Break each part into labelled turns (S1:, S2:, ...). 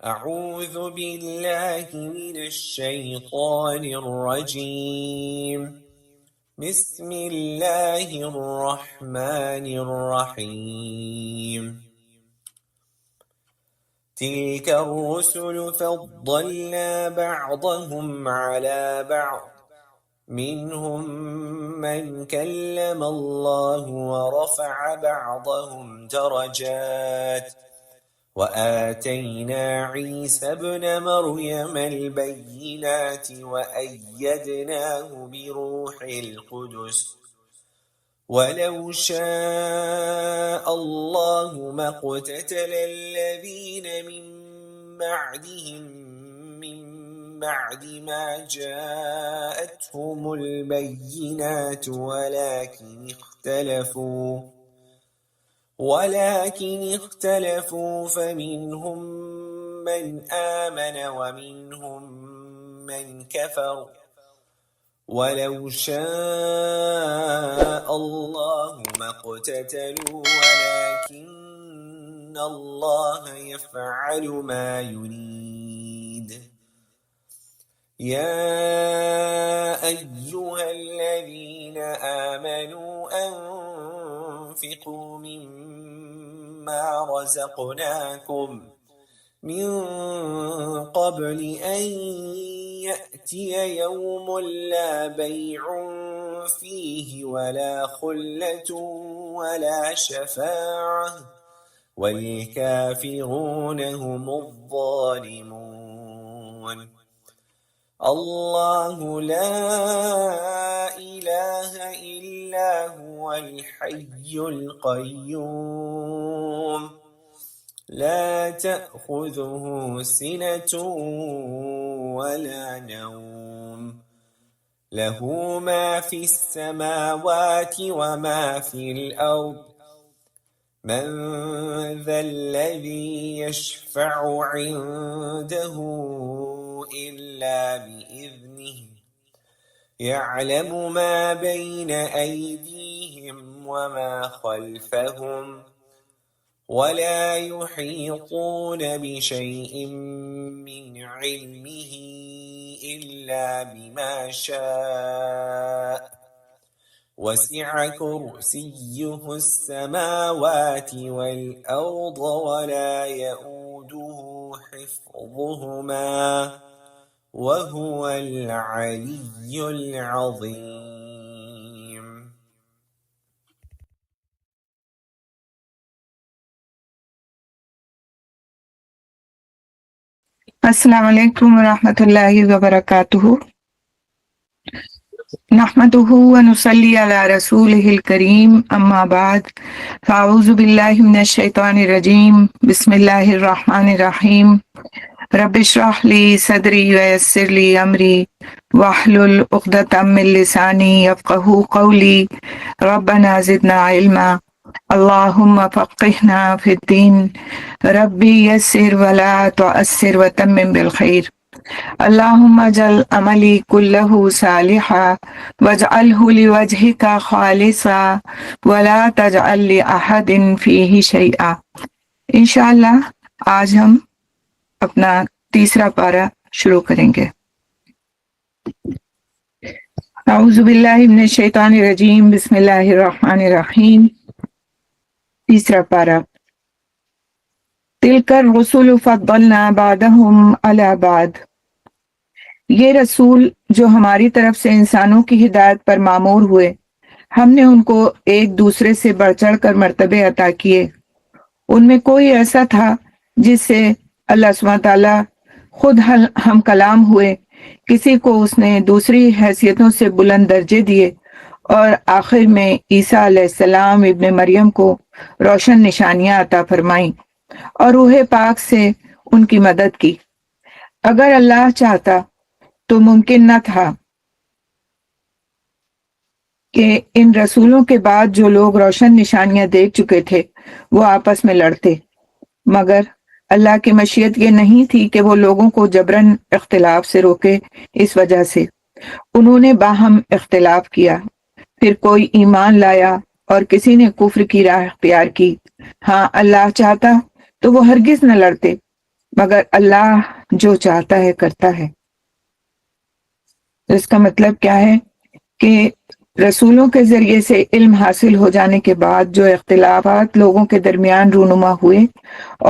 S1: أعوذ بالله من الشيطان الرجيم. بسم الله الرحمن الرحيم. تلك الرسل فضلنا بعضهم على بعض منهم من كلم الله ورفع بعضهم درجات وآتينا عيسى ابن مريم البينات وأيدناه بروح القدس ولو شاء الله ما اقتتل الذين من بعدهم من بعد ما جاءتهم البينات ولكن اختلفوا فمنهم من آمن ومنهم من كفر ولو شاء الله ما اقتتلوا ولكن الله يفعل ما يريد. يا أيها الذين آمنوا أنفقوا مما رزقناكم من قبل أن يأتي يوم لا بيع فيه ولا خلة ولا شفاعة والكافرون هم الظالمون. الله لا إله إلا هو الحي القيوم لا تأخذه سنة ولا نوم له ما في السماوات وما في الأرض من ذا الذي يشفع عنده إلا بإذنه يعلم ما بين أيديهم وما خلفهم ولا يحيطون بشيء من علمه إلا بما شاء وسع كرسيه السماوات والأرض ولا يؤوده حفظهما وهو العلي العظيم.
S2: السلام علیکم ورحمۃ اللہ وبرکاتہ. نحمده ونصلی علی رسولہ الکریم اما بعد فاعوذ باللہ من الشیطان الرجیم بسم اللہ الرحمن الرحیم. رب اشرح لی صدری ویسر لی امری واحلل عقدۃ من لسانی یفقہوا قولی. ربنا زدنا علما اللہم فقہنا فی الدین ربی یسر ولا تعسر وتمم بالخیر. اللہم اجعل عملی کلہ صالحا واجعلہ لوجہک خالصا ولا تجعل لأحد فیہ شیئا. انشاءاللہ آج ہم اپنا تیسرا پارہ شروع کریں گے. اعوذ باللہ من الشیطان الرجیم بسم اللہ الرحمن الرحیم. تیسرا پارہ. تلک الرسل فضلنا بعضهم علی بعض. یہ رسول جو ہماری طرف سے انسانوں کی ہدایت پر مامور ہوئے ہم نے ان کو ایک دوسرے سے بڑھ چڑھ کر مرتبے عطا کیے. ان میں کوئی ایسا تھا جس سے اللہ سبحانہ تعالیٰ خود ہم کلام ہوئے، کسی کو اس نے دوسری حیثیتوں سے بلند درجے دیے اور آخر میں عیسیٰ علیہ السلام ابن مریم کو روشن نشانیاں عطا فرمائیں اور روح پاک سے ان کی مدد کی. اگر اللہ چاہتا تو ممکن نہ تھا کہ ان رسولوں کے بعد جو لوگ روشن نشانیاں دیکھ چکے تھے وہ آپس میں لڑتے، مگر اللہ کی مشیت یہ نہیں تھی کہ وہ لوگوں کو جبراً اختلاف سے روکے. اس وجہ سے انہوں نے باہم اختلاف کیا، پھر کوئی ایمان لایا اور کسی نے کفر کی راہ اختیار کی. ہاں اللہ چاہتا تو وہ ہرگز نہ لڑتے، مگر اللہ جو چاہتا ہے کرتا ہے۔ اس کا مطلب کیا ہے کہ رسولوں کے ذریعے سے علم حاصل ہو جانے کے بعد جو اختلافات لوگوں کے درمیان رونما ہوئے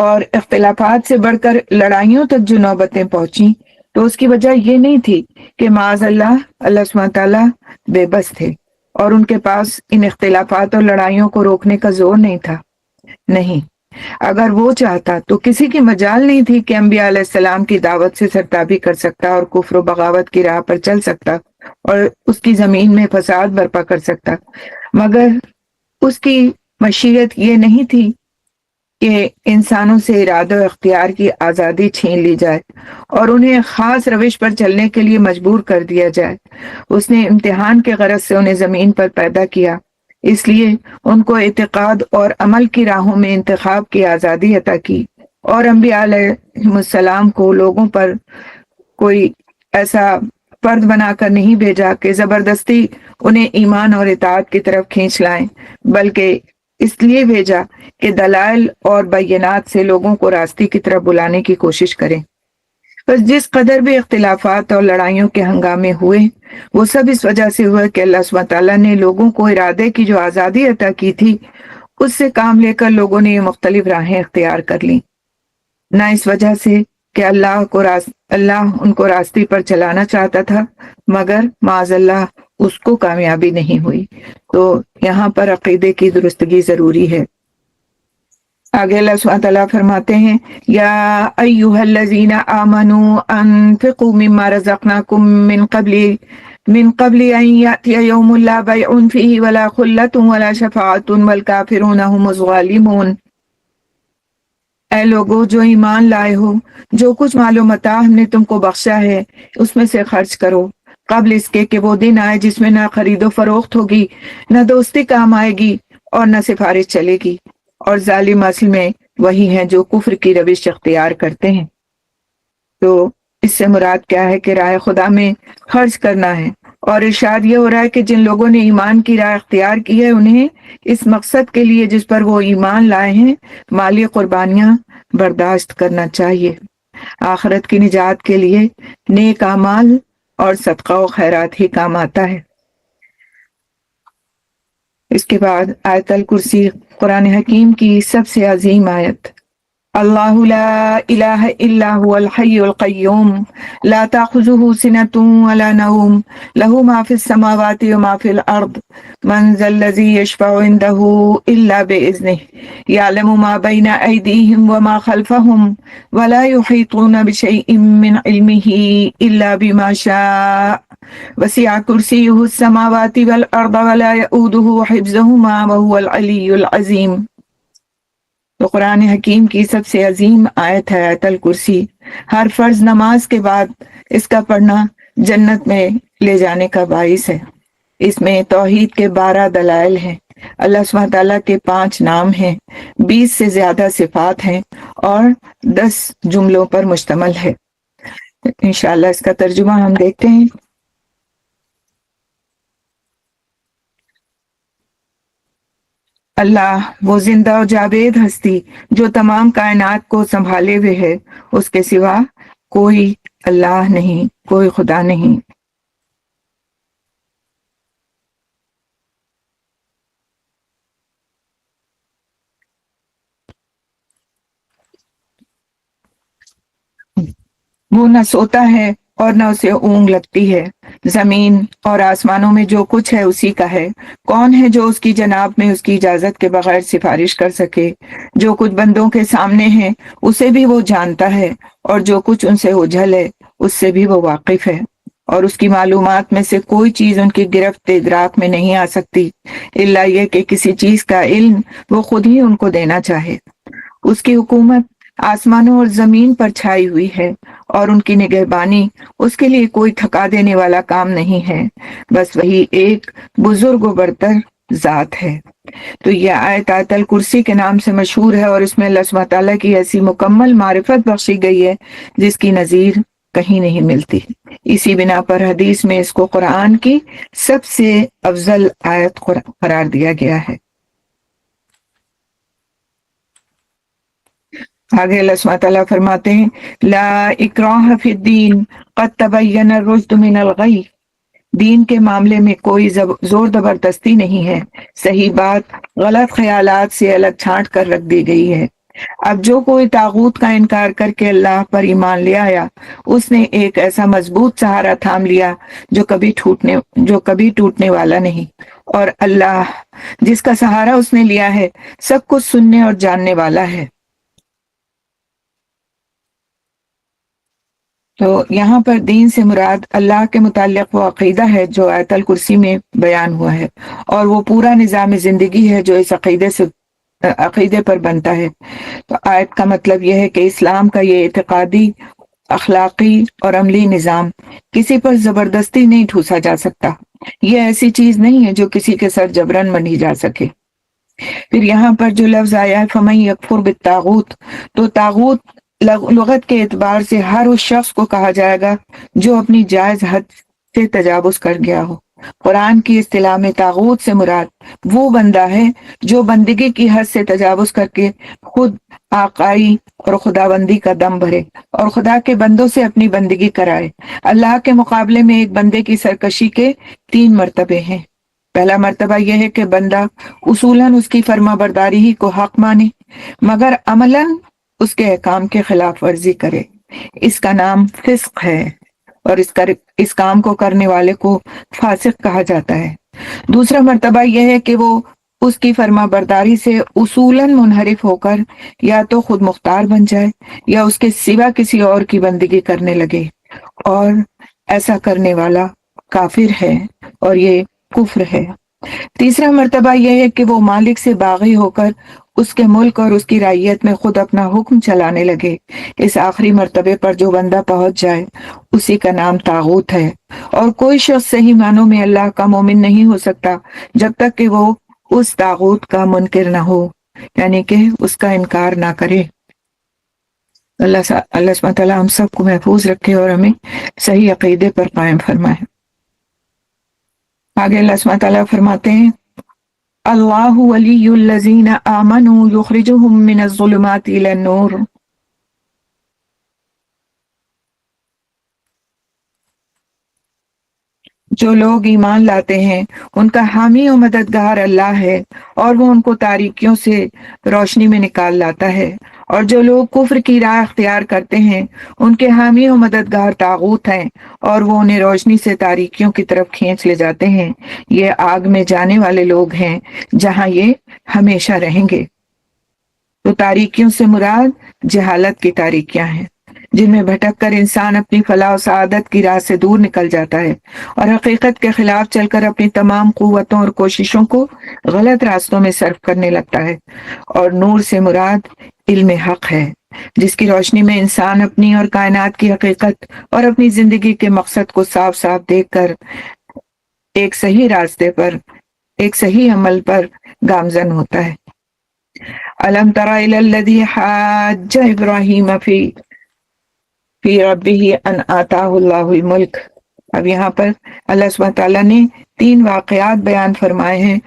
S2: اور اختلافات سے بڑھ کر لڑائیوں تک جو نوبتیں پہنچی، تو اس کی وجہ یہ نہیں تھی کہ معاذ اللہ اللہ سبحانہ تعالیٰ بے بس تھے اور ان کے پاس ان اختلافات اور لڑائیوں کو روکنے کا زور نہیں تھا۔ نہیں، اگر وہ چاہتا تو کسی کی مجال نہیں تھی کہ انبیاء علیہ السلام کی دعوت سے سرتابی کر سکتا اور کفر و بغاوت کی راہ پر چل سکتا اور اس کی زمین میں فساد برپا کر سکتا، مگر اس کی مشیت یہ نہیں تھی کہ انسانوں سے ارادہ و اختیار کی آزادی چھین لی جائے اور انہیں خاص روش پر چلنے کے لیے مجبور کر دیا جائے۔ اس نے امتحان کے غرض سے انہیں زمین پر پیدا کیا، اس لیے ان کو اعتقاد اور عمل کی راہوں میں انتخاب کی آزادی عطا کی، اور انبیاء علیہ السلام کو لوگوں پر کوئی ایسا فرد بنا کر نہیں بھیجا کہ زبردستی انہیں ایمان اور اطاعت کی طرف کھینچ لائیں، بلکہ اس لیے بھیجا کہ دلائل اور بینات سے لوگوں کو راستے کی طرف بلانے کی کوشش کریں۔ بس جس قدر بھی اختلافات اور لڑائیوں کے ہنگامے ہوئے، وہ سب اس وجہ سے ہوئے کہ اللہ سبحانہ تعالیٰ نے لوگوں کو ارادے کی جو آزادی عطا کی تھی، اس سے کام لے کر لوگوں نے یہ مختلف راہیں اختیار کر لیں، نہ اس وجہ سے کہ اللہ ان کو راستے پر چلانا چاہتا تھا، مگر معاذ اللہ اس کو کامیابی نہیں ہوئی۔ تو یہاں پر عقیدے کی درستگی ضروری ہے۔ آگے اللہ سبحانہ تعالیٰ فرماتے ہیں، یا ایھا الذین آمنوا انفقوا مما رزقناکم من قبل ان یأتی یوم لا بیع فیہ ولا خلۃ ولا شفاعۃ والکافرون هم الظالمون۔ اے لوگو جو ایمان لائے ہو، جو کچھ مال و متاع ہم نے تم کو بخشا ہے اس میں سے خرچ کرو، قبل اس کے کہ وہ دن آئے جس میں نہ خرید و فروخت ہوگی، نہ دوستی کام آئے گی اور نہ سفارش چلے گی، اور ظالم اصل میں وہی ہیں جو کفر کی روش اختیار کرتے ہیں۔ تو اس سے مراد کیا ہے کہ راہ خدا میں خرچ کرنا ہے، اور ارشاد یہ ہو رہا ہے کہ جن لوگوں نے ایمان کی راہ اختیار کی ہے انہیں اس مقصد کے لیے جس پر وہ ایمان لائے ہیں مالی قربانیاں برداشت کرنا چاہیے۔ آخرت کی نجات کے لیے نیک اعمال اور صدقہ و خیرات ہی کام آتا ہے۔ اس کے بعد آیت الکرسی، قرآن حکیم کی سب سے عظیم آیت۔ اللہ لا الہ الا هو الحی القیوم لا تأخذہ سنۃ ولا نوم لہ ما فی السماوات وما فی الارض من ذا الذی یشفع عنده الا بإذنہ یعلم ما بین ایدیہم وما خلفہم ولا یحیطون بشیء من علمہ الا بما شاء وسع کرسیہ السماوات والارض ولا یؤودہ حفظہما وہو العلی العظیم۔ تو قرآن حکیم کی سب سے عظیم آیت ہے آیت الکرسی۔ ہر فرض نماز کے بعد اس کا پڑھنا جنت میں لے جانے کا باعث ہے۔ اس میں توحید کے 12 دلائل ہیں، اللہ سبحانہ تعالیٰ کے 5 نام ہیں، 20 سے زیادہ صفات ہیں اور 10 جملوں پر مشتمل ہے۔ انشاءاللہ اس کا ترجمہ ہم دیکھتے ہیں۔ اللہ وہ زندہ و جاوید ہستی جو تمام کائنات کو سنبھالے ہوئے ہے، اس کے سوا کوئی اللہ نہیں، کوئی خدا نہیں۔ وہ نہ سوتا ہے اور نہ اسے اونگ لگتی ہے، زمین اور آسمانوں میں جو کچھ ہے اسی کا ہے۔ کون ہے جو اس کی جناب میں اس کی اجازت کے بغیر سفارش کر سکے؟ جو کچھ بندوں کے سامنے ہے اسے بھی وہ جانتا ہے، اور جو کچھ ان سے اوجھل ہے اس سے بھی وہ واقف ہے، اور اس کی معلومات میں سے کوئی چیز ان کی گرفت ادراک میں نہیں آ سکتی الا یہ کہ کسی چیز کا علم وہ خود ہی ان کو دینا چاہے۔ اس کی حکومت آسمانوں اور زمین پر چھائی ہوئی ہے، اور ان کی نگہبانی اس کے لیے کوئی تھکا دینے والا کام نہیں ہے، بس وہی ایک بزرگ و برتر ذات ہے۔ تو یہ آیت الکرسی کے نام سے مشہور ہے، اور اس میں اللہ سبحانہ تعالیٰ کی ایسی مکمل معرفت بخشی گئی ہے جس کی نظیر کہیں نہیں ملتی۔ اسی بنا پر حدیث میں اس کو قرآن کی سب سے افضل آیت قرار دیا گیا ہے۔ آگے اللہ سبحانہ تعالیٰ فرماتے ہیں لا اکراہ فی الدین قد تبین الرشد من الغی، دین کے معاملے میں کوئی زور زبردستی نہیں ہے، صحیح بات غلط خیالات سے الگ چھانٹ کر رکھ دی گئی ہے۔ اب جو کوئی طاغوت کا انکار کر کے اللہ پر ایمان لے آیا، اس نے ایک ایسا مضبوط سہارا تھام لیا جو کبھی ٹوٹنے والا نہیں، اور اللہ جس کا سہارا اس نے لیا ہے سب کچھ سننے اور جاننے والا ہے۔ تو یہاں پر دین سے مراد اللہ کے متعلق وہ عقیدہ ہے جو آیت الکرسی میں بیان ہوا ہے، اور وہ پورا نظام زندگی ہے جو اس عقیدے پر بنتا ہے۔ تو آیت کا مطلب یہ ہے کہ اسلام کا یہ اعتقادی، اخلاقی اور عملی نظام کسی پر زبردستی نہیں ٹھوسا جا سکتا، یہ ایسی چیز نہیں ہے جو کسی کے سر جبرن بنی جا سکے۔ پھر یہاں پر جو لفظ آیا ہے فَمَن يَكْفُرْ بِالطَّاغُوتِ، تو طاغوت لغت کے اعتبار سے ہر اس شخص کو کہا جائے گا جو اپنی جائز حد سے تجاوز کر گیا ہو۔ قرآن کی اصطلاح میں طاغوت سے مراد وہ بندہ ہے جو بندگی کی حد سے تجاوز کر کے خود آقائی اور خداوندی کا دم بھرے اور خدا کے بندوں سے اپنی بندگی کرائے۔ اللہ کے مقابلے میں ایک بندے کی سرکشی کے 3 مرتبے ہیں۔ پہلا مرتبہ یہ ہے کہ بندہ اصولاً اس کی فرما برداری ہی کو حق مانے مگر عملاً اس کے احکام کے خلاف ورزی کرے، اس کا نام فسق ہے، اور اس کام کو کرنے والے کو فاسق کہا جاتا ہے۔ دوسرا مرتبہ یہ ہے کہ وہ اس کی فرما برداری سے اصولاً منحرف ہو کر یا تو خود مختار بن جائے یا اس کے سوا کسی اور کی بندگی کرنے لگے، اور ایسا کرنے والا کافر ہے اور یہ کفر ہے۔ تیسرا مرتبہ یہ ہے کہ وہ مالک سے باغی ہو کر اس کے ملک اور اس کی رعیت میں خود اپنا حکم چلانے لگے۔ اس آخری مرتبے پر جو بندہ پہنچ جائے اسی کا نام طاغوت ہے، اور کوئی شخص صحیح معنوں میں اللہ کا مومن نہیں ہو سکتا جب تک کہ وہ اس طاغوت کا منکر نہ ہو، یعنی کہ اس کا انکار نہ کرے۔ اللہ سبحانہ تعالیٰ ہم سب کو محفوظ رکھے اور ہمیں صحیح عقیدے پر قائم فرمائے۔ آگے اللہ سبحانہ تعالیٰ فرماتے ہیں اللہ ولی الذین آمنوا یخرجہم من الظلمات الی النور، جو لوگ ایمان لاتے ہیں ان کا حامی و مددگار اللہ ہے اور وہ ان کو تاریکیوں سے روشنی میں نکال لاتا ہے، اور جو لوگ کفر کی راہ اختیار کرتے ہیں ان کے حامی و مددگار طاغوت ہیں اور وہ انہیں روشنی سے تاریکیوں کی طرف کھینچ لے جاتے ہیں، یہ آگ میں جانے والے لوگ ہیں جہاں یہ ہمیشہ رہیں گے۔ تو تاریکیوں سے مراد جہالت کی تاریکیاں ہیں جن میں بھٹک کر انسان اپنی فلاح و سعادت کی راہ سے دور نکل جاتا ہے اور حقیقت کے خلاف چل کر اپنی تمام قوتوں اور کوششوں کو غلط راستوں میں صرف کرنے لگتا ہے۔ اور نور سے مراد علم حق ہے جس کی روشنی میں انسان اپنی اور کائنات کی حقیقت اور اپنی زندگی کے مقصد کو صاف صاف دیکھ کر ایک صحیح راستے پر، ایک صحیح عمل پر گامزن ہوتا ہے۔ أَلَمْ تَرَ إِلَى الَّذِي حَاجَّ إِبْرَاهِيمَ فِي رَبِّهِ أَنْ آتَاهُ اللَّهُ الْمُلْكَ۔ اب یہاں پر اللہ سبحانہ تعالیٰ نے 3 واقعات بیان فرمائے ہیں،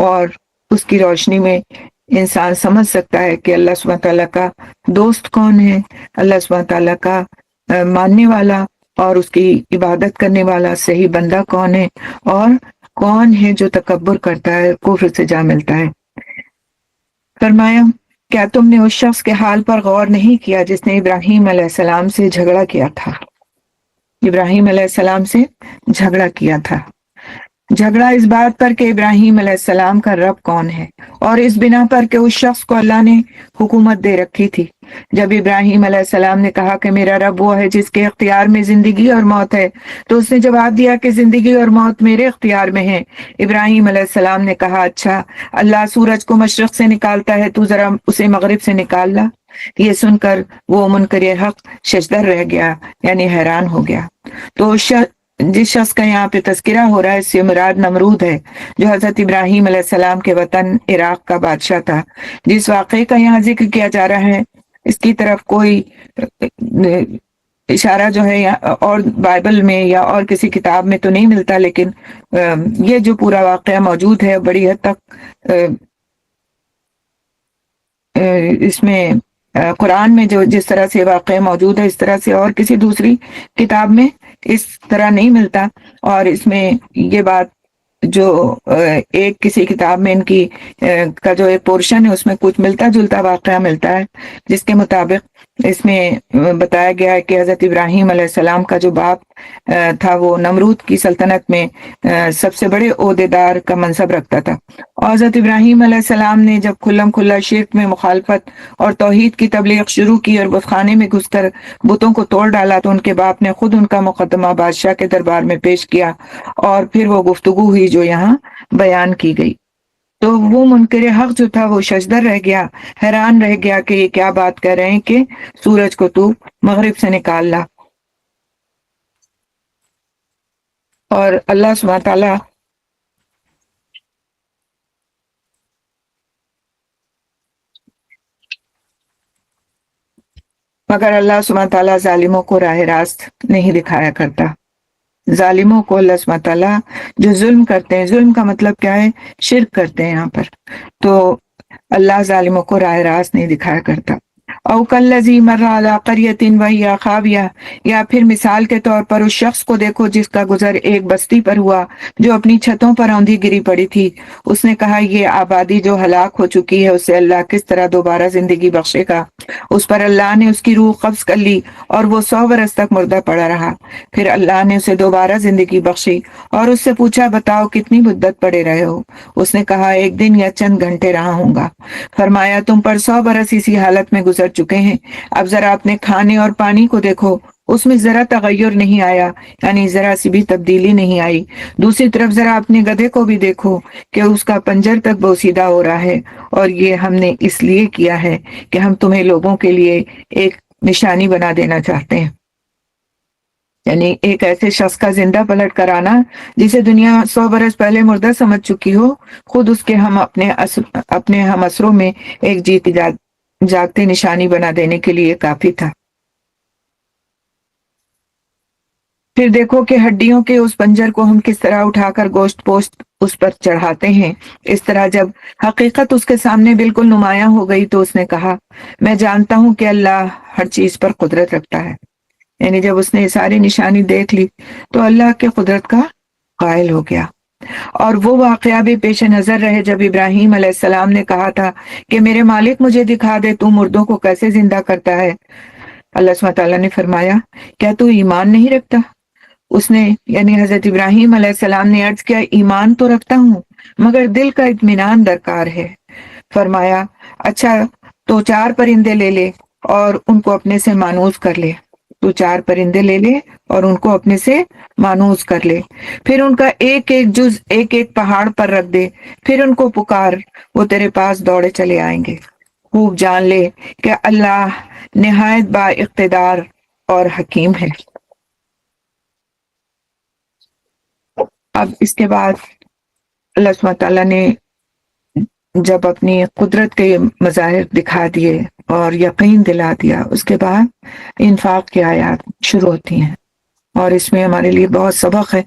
S2: اور اس کی روشنی میں انسان سمجھ سکتا ہے کہ اللہ سبحانہ تعالیٰ کا دوست کون ہے، اللہ سبحانہ تعالیٰ کا ماننے والا اور اس کی عبادت کرنے والا صحیح بندہ کون ہے، اور کون ہے جو تکبر کرتا ہے، کفر سے جا ملتا ہے۔ فرمایا کیا تم نے اس شخص کے حال پر غور نہیں کیا جس نے ابراہیم علیہ السلام سے جھگڑا کیا تھا؟ ابراہیم علیہ السلام سے جھگڑا کیا تھا، جھگڑا اس بات پر کہ ابراہیم علیہ السلام کا رب کون ہے، اور اس بنا پر کہ اس شخص کو اللہ نے حکومت دے رکھی تھی۔ جب ابراہیم علیہ السلام نے کہا کہ میرا رب وہ ہے جس کے اختیار میں زندگی اور موت ہے، تو اس نے جواب دیا کہ زندگی اور موت میرے اختیار میں ہے۔ ابراہیم علیہ السلام نے کہا اچھا، اللہ سورج کو مشرق سے نکالتا ہے، تو ذرا اسے مغرب سے نکال لا۔ یہ سن کر وہ منکر حق ششدر رہ گیا، یعنی حیران ہو گیا۔ تو جس شخص کا یہاں پہ تذکرہ ہو رہا ہے اس سے مراد نمرود ہے، جو حضرت ابراہیم علیہ السلام کے وطن عراق کا بادشاہ تھا۔ جس واقعے کا یہاں ذکر کیا جا رہا ہے اس کی طرف کوئی اشارہ جو ہے اور بائبل میں یا اور کسی کتاب میں تو نہیں ملتا، لیکن یہ جو پورا واقعہ موجود ہے بڑی حد تک اس میں قرآن میں جو جس طرح سے واقعہ موجود ہے اس طرح سے اور کسی دوسری کتاب میں اس طرح نہیں ملتا. اور اس میں یہ بات جو ایک کسی کتاب میں ان کی کا جو ایک پورشن ہے اس میں کچھ ملتا جلتا واقعہ ملتا ہے، جس کے مطابق اس میں بتایا گیا ہے کہ حضرت ابراہیم علیہ السلام کا جو باپ تھا وہ نمرود کی سلطنت میں سب سے بڑے عہدیدار کا منصب رکھتا تھا. اور حضرت ابراہیم علیہ السلام نے جب کھلم کھلا شرک میں مخالفت اور توحید کی تبلیغ شروع کی اور بت خانے میں گھس کر بتوں کو توڑ ڈالا تو ان کے باپ نے خود ان کا مقدمہ بادشاہ کے دربار میں پیش کیا، اور پھر وہ گفتگو ہوئی جو یہاں بیان کی گئی. تو وہ منکر حق جو تھا وہ ششدر رہ گیا، حیران رہ گیا کہ یہ کیا بات کہہ رہے ہیں کہ سورج کو تو مغرب سے نکال لا. اور اللہ سبحانہ تعالیٰ مگر اللہ سبحانہ تعالیٰ ظالموں کو راہ راست نہیں دکھایا کرتا. ظالموں کو اللہ سبحانہ تعالیٰ جو ظلم کرتے ہیں، ظلم کا مطلب کیا ہے؟ شرک کرتے ہیں یہاں پر، تو اللہ ظالموں کو راہ راست نہیں دکھایا کرتا. او کالذی مر علی قریۃ وہی خاویہ، یا پھر مثال کے طور پر اس شخص کو دیکھو جس کا گزر ایک بستی پر ہوا جو اپنی چھتوں پر اوندھی گری پڑی تھی. اس نے کہا یہ آبادی جو ہلاک ہو چکی ہے اسے اللہ کس طرح دوبارہ زندگی بخشے گا. اس پر اللہ نے اس کی روح قبض کر لی اور وہ 100 برس تک مردہ پڑا رہا. پھر اللہ نے اسے دوبارہ زندگی بخشی اور اس سے پوچھا بتاؤ کتنی مدت پڑے رہے ہو؟ اس نے کہا ایک دن یا چند گھنٹے رہا ہوں گا. فرمایا تم پر 100 برس اسی حالت میں گزر چکے ہیں، اب ذرا اپنے کھانے اور پانی کو دیکھو، اس میں ذرا تغیر نہیں آیا، یعنی ذرا سی بھی تبدیلی نہیں آئی. دوسری طرف ذرا اپنے گدھے کو بھی دیکھو کہ اس کا پنجر تک بوسیدہ ہو رہا ہے، اور یہ ہم نے اس لیے کیا ہے کہ ہم تمہیں لوگوں کے لیے ایک نشانی بنا دینا چاہتے ہیں. یعنی ایک ایسے شخص کا زندہ پلٹ کر آنا جسے دنیا 100 برس پہلے مردہ سمجھ چکی ہو، خود اس کے ہم اپنے ہم اثروں میں ایک جاگتے نشانی بنا دینے کے لیے کافی تھا. پھر دیکھو کہ ہڈیوں کے اس پنجر کو ہم کس طرح اٹھا کر گوشت پوشت اس پر چڑھاتے ہیں. اس طرح جب حقیقت اس کے سامنے بالکل نمایاں ہو گئی تو اس نے کہا میں جانتا ہوں کہ اللہ ہر چیز پر قدرت رکھتا ہے. یعنی جب اس نے یہ ساری نشانی دیکھ لی تو اللہ کے قدرت کا قائل ہو گیا. اور وہ واقعہ بھی پیش نظر رہے جب ابراہیم علیہ السلام نے کہا تھا کہ میرے مالک مجھے دکھا دے تو مردوں کو کیسے زندہ کرتا ہے. اللہ سبحانہ تعالیٰ نے فرمایا کیا تو ایمان نہیں رکھتا؟ اس نے یعنی حضرت ابراہیم علیہ السلام نے عرض کیا ایمان تو رکھتا ہوں مگر دل کا اطمینان درکار ہے. فرمایا اچھا تو 4 پرندے لے لے اور ان کو اپنے سے مانوس کر لے. تو 4 پرندے لے لے اور ان کو اپنے سے مانوس کر لے، پھر ان کا ایک ایک جز ایک ایک پہاڑ پر رکھ دے، پھر ان کو پکار، وہ تیرے پاس دوڑے چلے آئیں گے. خوب جان لے کہ اللہ نہایت با اقتدار اور حکیم ہے. اب اس کے بعد اللہ سبحانہ تعالیٰ نے جب اپنی قدرت کے مظاہر دکھا دیے اور یقین دلا دیا، اس کے بعد انفاق کی آیات شروع ہوتی ہیں. اور اس میں ہمارے لیے بہت سبق ہے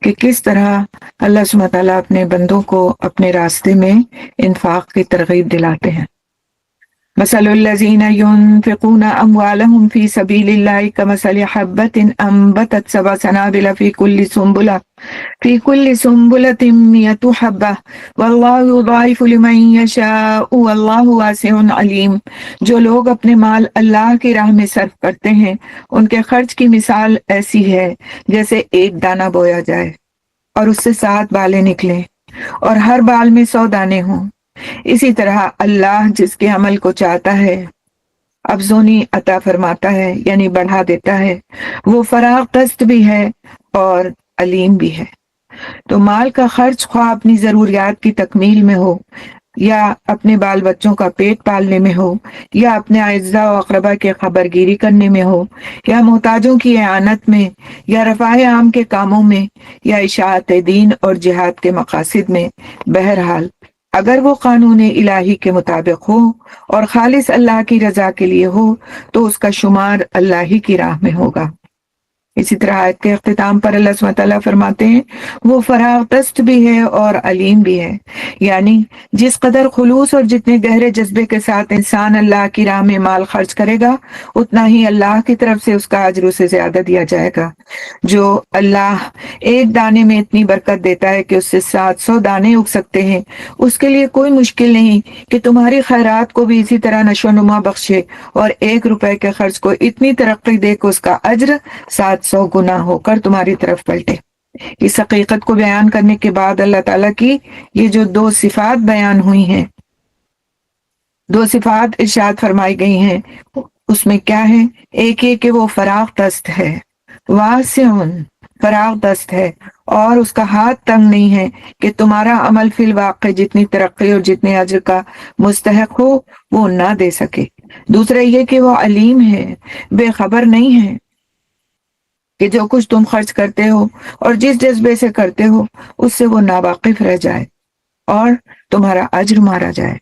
S2: کہ کس طرح اللہ سبحانہ تعالیٰ اپنے بندوں کو اپنے راستے میں انفاق کی ترغیب دلاتے ہیں. مثل الذين ينفقون أموالهم في سبيل الله كمثل حبة أنبتت 7 سنابل في كل سنبلة 100 حبة والله يضاعف لمن يشاء والله واسع عليم. جو لوگ اپنے مال اللہ کی راہ میں صرف کرتے ہیں ان کے خرچ کی مثال ایسی ہے جیسے ایک دانہ بویا جائے اور اس سے 7 بالیں نکلیں اور ہر بال میں 100 دانے ہوں. اسی طرح اللہ جس کے عمل کو چاہتا ہے افزونی عطا فرماتا ہے، یعنی بڑھا دیتا ہے. وہ فراغ دست بھی ہے اور علیم بھی ہے. تو مال کا خرچ خواہ اپنی ضروریات کی تکمیل میں ہو، یا اپنے بال بچوں کا پیٹ پالنے میں ہو، یا اپنے اعزاء و اقربا کے خبرگیری کرنے میں ہو، یا محتاجوں کی اعانت میں، یا رفاہ عام کے کاموں میں، یا اشاعت دین اور جہاد کے مقاصد میں، بہرحال اگر وہ قانون الہی کے مطابق ہو اور خالص اللہ کی رضا کے لیے ہو تو اس کا شمار اللہ ہی کی راہ میں ہوگا. اسی طرح آیت کے اختتام پر اللہ سبحانہ تعالیٰ فرماتے ہیں وہ فراغ دست بھی ہے اور علیم بھی ہے، یعنی جس قدر خلوص اور جتنے گہرے جذبے کے ساتھ انسان اللہ کی راہ میں مال خرچ کرے گا اتنا ہی اللہ کی طرف سے اس کا اجر اسے زیادہ دیا جائے گا۔ جو اللہ ایک دانے میں اتنی برکت دیتا ہے کہ اس سے 700 دانے اگ سکتے ہیں، اس کے لیے کوئی مشکل نہیں کہ تمہاری خیرات کو بھی اسی طرح نشو و نما بخشے اور 1 روپے کے خرچ کو اتنی ترقی دے کہ اس کا اجر 700 گنا ہو کر تمہاری طرف پلٹے۔ اس حقیقت کو بیان کرنے کے بعد اللہ تعالیٰ کی یہ جو 2 صفات بیان ہوئی ہیں، 2 صفات ارشاد فرمائی گئی ہیں، اس میں کیا ہے؟ ایک یہ کہ وہ فراغ دست ہے، واسعن، فراغ دست ہے اور اس کا ہاتھ تنگ نہیں ہے کہ تمہارا عمل فی الواقع جتنی ترقی اور جتنے اجر کا مستحق ہو وہ نہ دے سکے۔ دوسرا یہ کہ وہ علیم ہے، بے خبر نہیں ہے کہ جو کچھ تم خرچ کرتے ہو اور جس جذبے سے کرتے ہو اس سے وہ ناواقف رہ جائے اور تمہارا اجر مارا جائے۔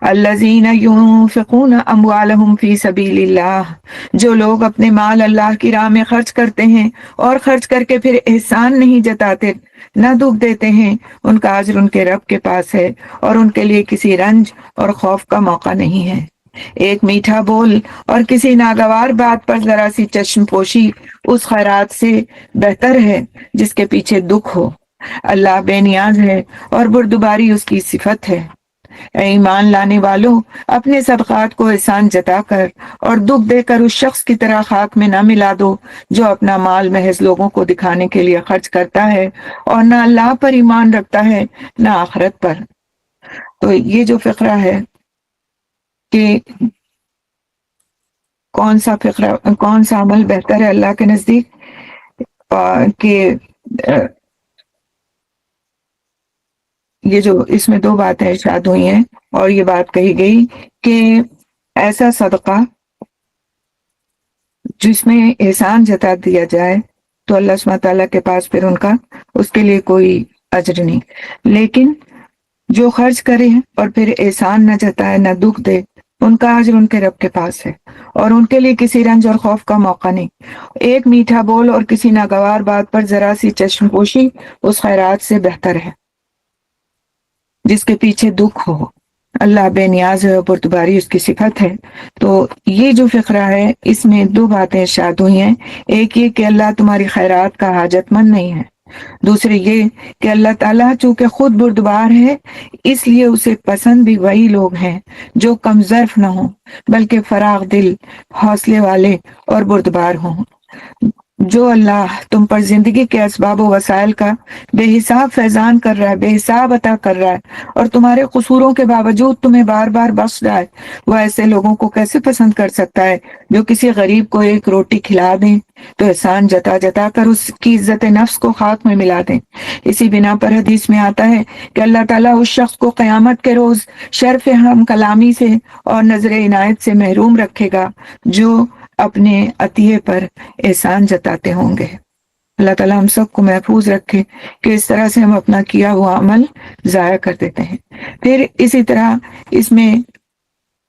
S2: الذین ينفقون اموالهم فی سبیل اللہ، جو لوگ اپنے مال اللہ کی راہ میں خرچ کرتے ہیں اور خرچ کر کے پھر احسان نہیں جتاتے، نہ دکھ دیتے ہیں، ان کا اجر ان کے رب کے پاس ہے اور ان کے لیے کسی رنج اور خوف کا موقع نہیں ہے۔ ایک میٹھا بول اور کسی ناگوار بات پر ذرا سی چشم پوشی اس خیرات سے بہتر ہے جس کے پیچھے دکھ ہو۔ اللہ بے نیاز ہے اور بردباری اس کی صفت ہے۔ اے ایمان لانے والوں، اپنے صدقات کو احسان جتا کر اور دکھ دے کر اس شخص کی طرح خاک میں نہ ملا دو جو اپنا مال محض لوگوں کو دکھانے کے لیے خرچ کرتا ہے اور نہ اللہ پر ایمان رکھتا ہے نہ آخرت پر۔ تو یہ جو فقرہ ہے کہ کون سا عمل بہتر ہے اللہ کے نزدیک، کہ یہ جو اس میں 2 باتیں ارشاد ہوئی ہیں اور یہ بات کہی گئی کہ ایسا صدقہ جس میں احسان جتا دیا جائے تو اللہ سبحانہ تعالیٰ کے پاس پھر ان کا اس کے لیے کوئی اجر نہیں، لیکن جو خرچ کرے اور پھر احسان نہ جتائے نہ دکھ دے ان کا اجر ان کے رب کے پاس ہے اور ان کے لیے کسی رنج اور خوف کا موقع نہیں۔ ایک میٹھا بول اور کسی ناگوار بات پر ذرا سی چشم پوشی اس خیرات سے بہتر ہے جس کے پیچھے دکھ ہو۔ اللہ بے نیاز ہے اور بردباری اس کی صفت ہے۔ تو یہ جو فقرہ ہے اس میں 2 باتیں ارشاد ہوئی ہیں، ایک یہ کہ اللہ تمہاری خیرات کا حاجت مند نہیں ہے، دوسری یہ کہ اللہ تعالیٰ چونکہ خود بردبار ہے اس لیے اسے پسند بھی وہی لوگ ہیں جو کم ظرف نہ ہوں بلکہ فراغ دل، حوصلے والے اور بردبار ہوں۔ جو اللہ تم پر زندگی کے اسباب و وسائل کا بے حساب فیضان کر رہا ہے، بے حساب عطا کر رہا ہے اور تمہارے قصوروں کے باوجود تمہیں بار بار بخش رہا ہے، وہ ایسے لوگوں کو کیسے پسند کر سکتا ہے جو کسی غریب کو 1 روٹی کھلا دیں تو احسان جتا جتا کر اس کی عزت نفس کو خاک میں ملا دیں۔ اسی بنا پر حدیث میں آتا ہے کہ اللہ تعالیٰ اس شخص کو قیامت کے روز شرف ہم کلامی سے اور نظر عنایت سے محروم رکھے گا جو اپنے عطیے پر احسان جتاتے ہوں گے۔ اللہ تعالیٰ ہم سب کو محفوظ رکھے کہ اس طرح سے ہم اپنا کیا ہوا عمل ضائع کر دیتے ہیں۔ پھر اسی طرح اس میں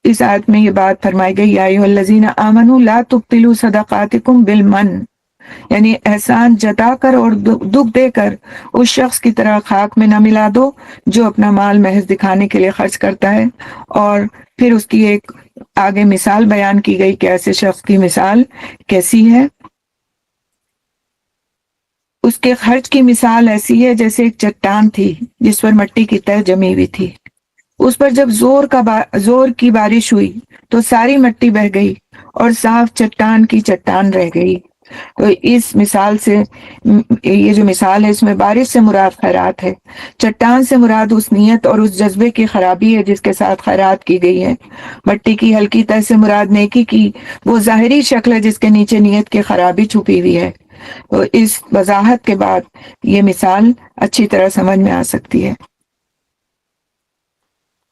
S2: اس آیت میں یہ بات فرمائی گئی، یا ایھا الذین آمنوا لا تبطلوا صدقاتکم بالمن، یعنی احسان جتا کر اور دکھ دے کر اس شخص کی طرح خاک میں نہ ملا دو جو اپنا مال محض دکھانے کے لیے خرچ کرتا ہے، اور پھر اس کی ایک آگے مثال بیان کی گئی کہ ایسے شخص کی مثال کیسی ہے۔ اس کے خرچ کی مثال ایسی ہے جیسے ایک چٹان تھی جس پر مٹی کی تہ جمی ہوئی تھی، اس پر جب زور کی بارش ہوئی تو ساری مٹی بہہ گئی اور صاف چٹان کی چٹان رہ گئی۔ تو اس مثال سے یہ جو مثال ہے اس میں بارش سے مراد خیرات ہے، چٹان سے مراد اس نیت اور اس جذبے کی خرابی ہے جس کے ساتھ خیرات کی گئی ہے، مٹی کی ہلکی تہ سے مراد نیکی کی وہ ظاہری شکل ہے جس کے نیچے نیت کی خرابی چھپی ہوئی ہے۔ تو اس وضاحت کے بعد یہ مثال اچھی طرح سمجھ میں آ سکتی ہے۔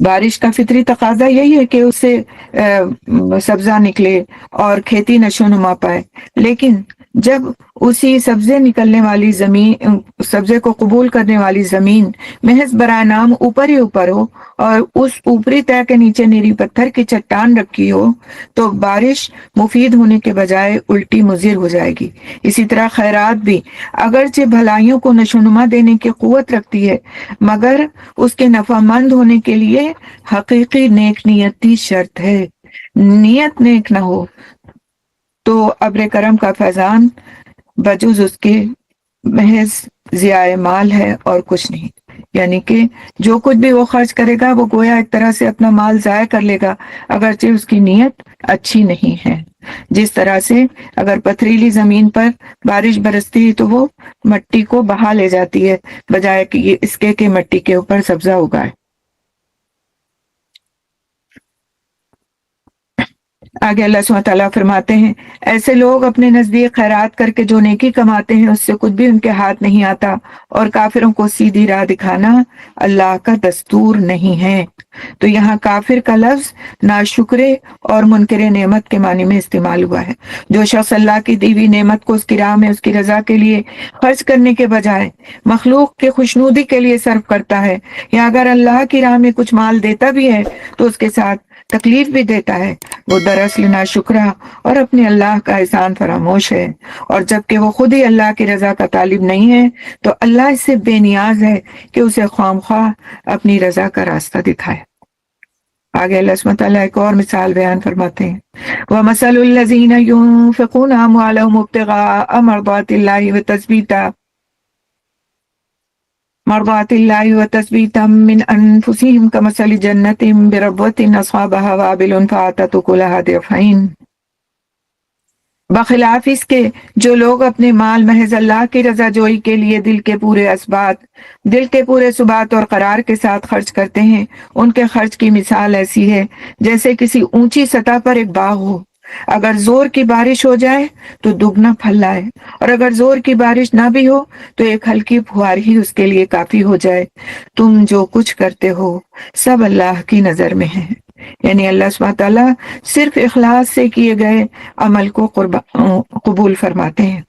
S2: بارش کا فطری تقاضا یہی ہے کہ اس سے سبزہ نکلے اور کھیتی نشو و نما پائے، لیکن جب اسی سبزے نکلنے والی زمین، سبزے کو قبول کرنے والی زمین محض برائے نام اوپر ہی اوپر ہو اور اس اوپری تہہ کے نیچے نیری پتھر کی چٹان رکھی ہو تو بارش مفید ہونے کے بجائے الٹی مضر ہو جائے گی۔ اسی طرح خیرات بھی اگرچہ بھلائیوں کو نشوونما دینے کی قوت رکھتی ہے، مگر اس کے نفع مند ہونے کے لیے حقیقی نیک نیتی شرط ہے۔ نیت نیک نہ ہو تو ابر کرم کا فیضان بجز اس کے محض ضیاء مال ہے اور کچھ نہیں۔ یعنی کہ جو کچھ بھی وہ خرچ کرے گا وہ گویا ایک طرح سے اپنا مال ضائع کر لے گا، اگرچہ اس کی نیت اچھی نہیں ہے۔ جس طرح سے اگر پتھریلی زمین پر بارش برستی ہے تو وہ مٹی کو بہا لے جاتی ہے بجائے کہ اس کے کہ مٹی کے اوپر سبزہ اگائے۔ آگے اللہ سبحانہ تعالیٰ فرماتے ہیں، ایسے لوگ اپنے نزدیک خیرات کر کے جو نیکی کماتے ہیں اس سے کچھ بھی ان کے ہاتھ نہیں آتا، اور کافروں کو سیدھی راہ دکھانا اللہ کا دستور نہیں ہے۔ تو یہاں کافر کا لفظ ناشکرے اور منکر نعمت کے معنی میں استعمال ہوا ہے۔ جو شخص اللہ کی دی ہوئی نعمت کو اس کی راہ میں اس کی رضا کے لیے خرچ کرنے کے بجائے مخلوق کے خوشنودی کے لیے صرف کرتا ہے، یا اگر اللہ کی راہ میں کچھ مال دیتا بھی ہے تو اس کے ساتھ تکلیف بھی دیتا ہے، وہ دراصل ناشکرا اور اپنے اللہ کا احسان فراموش ہے۔ اور جبکہ وہ خود ہی اللہ کی رضا کا طالب نہیں ہے تو اللہ اس سے بے نیاز ہے کہ اسے خواہ اپنی رضا کا راستہ دکھائے۔ آگے اللہ سبحانہ تعالیٰ ایک اور مثال بیان فرماتے ہیں، وَمَثَلُ الَّذِينَ يُنفِقُونَ أَمْوَالَهُمُ ابْتِغَاءَ مرضات اللہ وتثبیتا من انفسهم كمثل جنة بربوة أصابها وابل فآتت أكلها ضعفين۔ بخلاف اس کے جو لوگ اپنے مال محض اللہ کی رضا جوئی کے لیے دل کے پورے ثبات اور قرار کے ساتھ خرچ کرتے ہیں، ان کے خرچ کی مثال ایسی ہے جیسے کسی اونچی سطح پر ایک باغ ہو، اگر زور کی بارش ہو جائے تو دگنا پھل لائے، اور اگر زور کی بارش نہ بھی ہو تو ایک ہلکی پھوار ہی اس کے لیے کافی ہو جائے۔ تم جو کچھ کرتے ہو سب اللہ کی نظر میں ہے۔ یعنی اللہ سبحانہ تعالیٰ صرف اخلاص سے کیے گئے عمل کو قبول فرماتے ہیں۔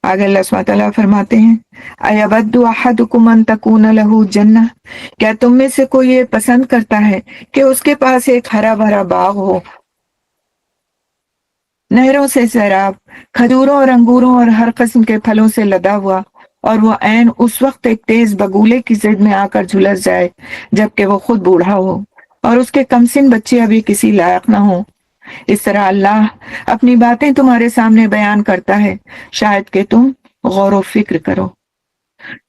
S2: آگے اللہ سبحانہ تعالیٰ فرماتے ہیں، اَيَوَدُّ أَحَدُكُمْ أَن تَكُونَ لَهُ جَنَّةٌ، کیا تم میں سے کوئی یہ پسند کرتا ہے کہ اس کے پاس ایک ہرا بھرا باغ ہو، نہروں سے سیراب، کھجوروں اور انگوروں اور ہر قسم کے پھلوں سے لدا ہوا، اور وہ عین اس وقت ایک تیز بگولے کی زد میں آ کر جھلس جائے جبکہ وہ خود بوڑھا ہو اور اس کے کمسن بچے ابھی کسی لائق نہ ہوں۔ اس طرح اللہ اپنی باتیں تمہارے سامنے بیان کرتا ہے، شاید کہ تم غور و فکر کرو۔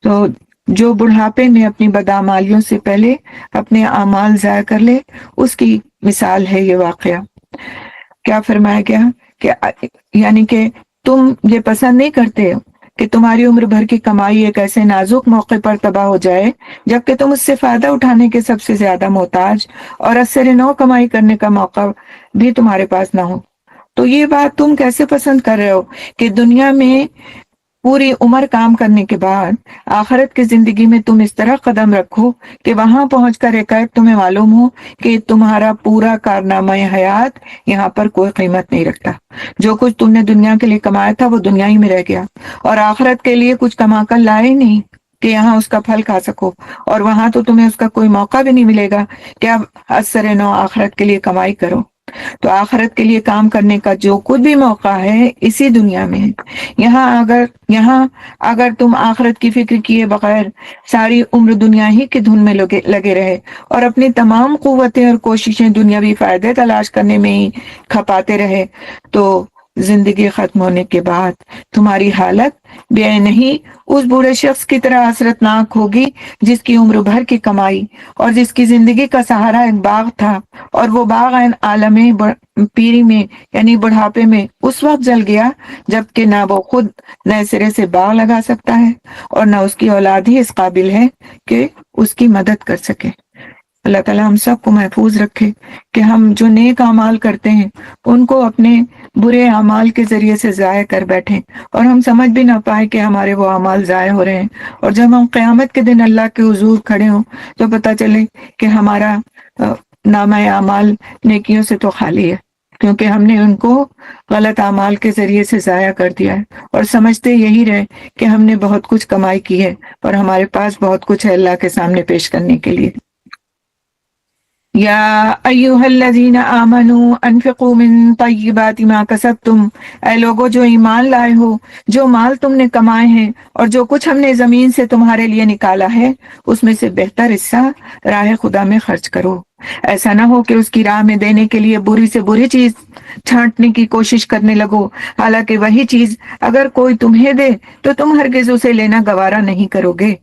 S2: تو جو بڑھاپے میں اپنی بدعمالیوں سے پہلے اپنے اعمال ضائع کر لے، اس کی مثال ہے یہ واقعہ۔ کیا فرمایا گیا کہ یعنی کہ تم یہ پسند نہیں کرتے کہ تمہاری عمر بھر کی کمائی ایک ایسے نازک موقع پر تباہ ہو جائے جبکہ تم اس سے فائدہ اٹھانے کے سب سے زیادہ محتاج اور اثر نو کمائی کرنے کا موقع بھی تمہارے پاس نہ ہو۔ تو یہ بات تم کیسے پسند کر رہے ہو کہ دنیا میں پوری عمر کام کرنے کے بعد آخرت کی زندگی میں تم اس طرح قدم رکھو کہ وہاں پہنچ کر ایک تمہیں معلوم ہو کہ تمہارا پورا کارنامہ حیات یہاں پر کوئی قیمت نہیں رکھتا۔ جو کچھ تم نے دنیا کے لیے کمایا تھا وہ دنیا ہی میں رہ گیا، اور آخرت کے لیے کچھ کما کر لائے نہیں کہ یہاں اس کا پھل کھا سکو، اور وہاں تو تمہیں اس کا کوئی موقع بھی نہیں ملے گا کہ اب اثر نو آخرت کے لیے کمائی کرو۔ تو آخرت کے لیے کام کرنے کا جو کچھ بھی موقع ہے اسی دنیا میں ہے۔ یہاں اگر تم آخرت کی فکر کیے بغیر ساری عمر دنیا ہی کی دھن میں لگے رہے اور اپنی تمام قوتیں اور کوششیں دنیاوی فائدے تلاش کرنے میں ہی کھپاتے رہے تو زندگی ختم ہونے کے بعد تمہاری حالت بے نہیں اس بوڑھے شخص کی طرح حسرتناک ہوگی جس کی عمر بھر کی کمائی اور جس کی زندگی کا سہارا ایک باغ تھا، اور وہ باغ عالم پیری میں یعنی بڑھاپے میں اس وقت جل گیا جبکہ نہ وہ خود نئے سرے سے باغ لگا سکتا ہے اور نہ اس کی اولاد ہی اس قابل ہے کہ اس کی مدد کر سکے۔ اللہ تعالیٰ ہم سب کو محفوظ رکھے کہ ہم جو نیک اعمال کرتے ہیں ان کو اپنے برے اعمال کے ذریعے سے ضائع کر بیٹھیں اور ہم سمجھ بھی نہ پائے کہ ہمارے وہ اعمال ضائع ہو رہے ہیں، اور جب ہم قیامت کے دن اللہ کے حضور کھڑے ہوں تو پتہ چلے کہ ہمارا نامہ اعمال نیکیوں سے تو خالی ہے، کیونکہ ہم نے ان کو غلط اعمال کے ذریعے سے ضائع کر دیا ہے اور سمجھتے یہی رہے کہ ہم نے بہت کچھ کمائی کی ہے اور ہمارے پاس بہت کچھ ہے اللہ کے سامنے پیش کرنے کے لیے۔ یا ایھا الذین آمنوا انفقوا من طیبات ما کسبتم، اے لوگو جو ایمان لائے ہو، جو مال تم نے کمائے ہیں اور جو کچھ ہم نے زمین سے تمہارے لیے نکالا ہے اس میں سے بہتر حصہ راہ خدا میں خرچ کرو۔ ایسا نہ ہو کہ اس کی راہ میں دینے کے لیے بری سے بری چیز چھانٹنے کی کوشش کرنے لگو، حالانکہ وہی چیز اگر کوئی تمہیں دے تو تم ہرگز اسے لینا گوارا نہیں کرو گے،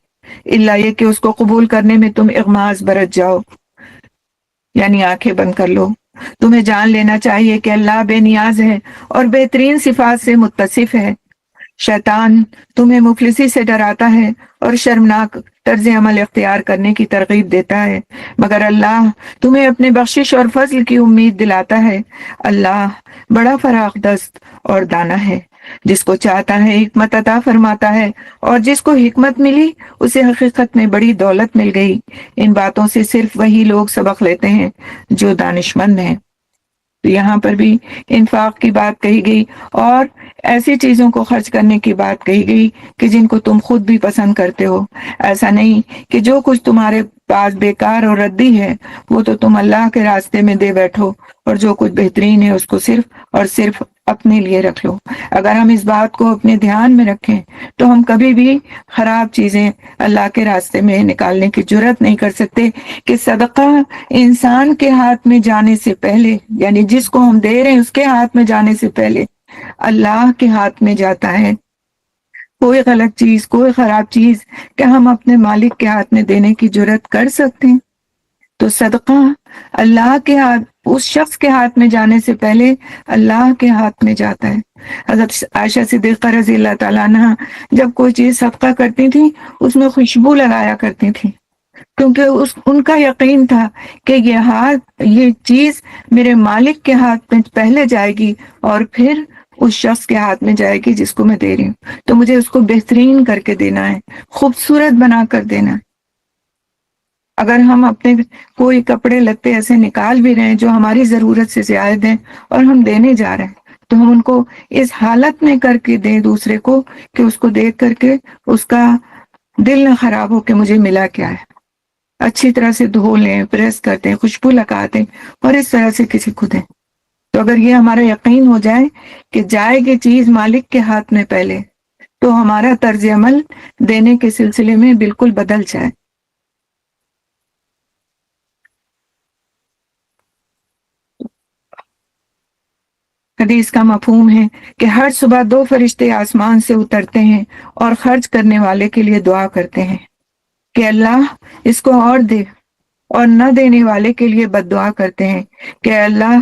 S2: الا یہ کہ اس کو قبول کرنے میں تم اغماض برت جاؤ، یعنی آنکھیں بند کر لو۔ تمہیں جان لینا چاہیے کہ اللہ بے نیاز ہے اور بہترین صفات سے متصف ہے۔ شیطان تمہیں مفلسی سے ڈراتا ہے اور شرمناک طرز عمل اختیار کرنے کی ترغیب دیتا ہے، مگر اللہ تمہیں اپنے بخشش اور فضل کی امید دلاتا ہے۔ اللہ بڑا فراخ دست اور دانا ہے، جس کو چاہتا ہے حکمت عطا فرماتا ہے، اور جس کو حکمت ملی اسے حقیقت میں بڑی دولت مل گئی۔ ان باتوں سے صرف وہی لوگ سبق لیتے ہیں جو دانشمند ہیں۔ تو یہاں پر بھی انفاق کی بات کہی گئی اور ایسی چیزوں کو خرچ کرنے کی بات کہی گئی کہ جن کو تم خود بھی پسند کرتے ہو۔ ایسا نہیں کہ جو کچھ تمہارے پاس بیکار اور ردی ہے وہ تو تم اللہ کے راستے میں دے بیٹھو، اور جو کچھ بہترین ہے اس کو صرف اور صرف اپنے لیے رکھ لو۔ اگر ہم اس بات کو اپنے دھیان میں رکھیں تو ہم کبھی بھی خراب چیزیں اللہ کے راستے میں نکالنے کی جرات نہیں کر سکتے، کہ صدقہ انسان کے ہاتھ میں جانے سے پہلے، یعنی جس کو ہم دے رہے ہیں اس کے ہاتھ میں جانے سے پہلے اللہ کے ہاتھ میں جاتا ہے۔ کوئی غلط چیز، کوئی خراب چیز کیا ہم اپنے مالک کے ہاتھ میں دینے کی جرات کر سکتے ہیں؟ تو صدقہ اللہ کے ہاتھ، اس شخص کے ہاتھ میں جانے سے پہلے اللہ کے ہاتھ میں جاتا ہے۔ حضرت عائشہ صدیقہ رضی اللہ تعالیٰ عنہ جب کوئی چیز صدقہ کرتی تھی اس میں خوشبو لگایا کرتی تھی، کیونکہ ان کا یقین تھا کہ یہ چیز میرے مالک کے ہاتھ میں پہلے جائے گی اور پھر اس شخص کے ہاتھ میں جائے گی جس کو میں دے رہی ہوں، تو مجھے اس کو بہترین کر کے دینا ہے، خوبصورت بنا کر دینا ہے۔ اگر ہم اپنے کوئی کپڑے لتے ایسے نکال بھی رہے ہیں جو ہماری ضرورت سے زیادہ ہیں اور ہم دینے جا رہے ہیں، تو ہم ان کو اس حالت میں کر کے دیں دوسرے کو کہ اس کو دیکھ کر کے اس کا دل نہ خراب ہو کہ مجھے ملا کیا ہے۔ اچھی طرح سے دھو لیں، پریس کر دیں، خوشبو لگا دیں اور اس طرح سے کسی کو دیں۔ تو اگر یہ ہمارا یقین ہو جائے کہ جائے گی چیز مالک کے ہاتھ میں پہلے، تو ہمارا طرز عمل دینے کے سلسلے میں بالکل بدل جائے۔ حدیث کا مفہوم ہے کہ ہر صبح 2 فرشتے آسمان سے اترتے ہیں اور خرچ کرنے والے کے لیے دعا کرتے ہیں کہ اللہ اس کو اور دے، اور نہ دینے والے کے لیے بد دعا کرتے ہیں کہ اللہ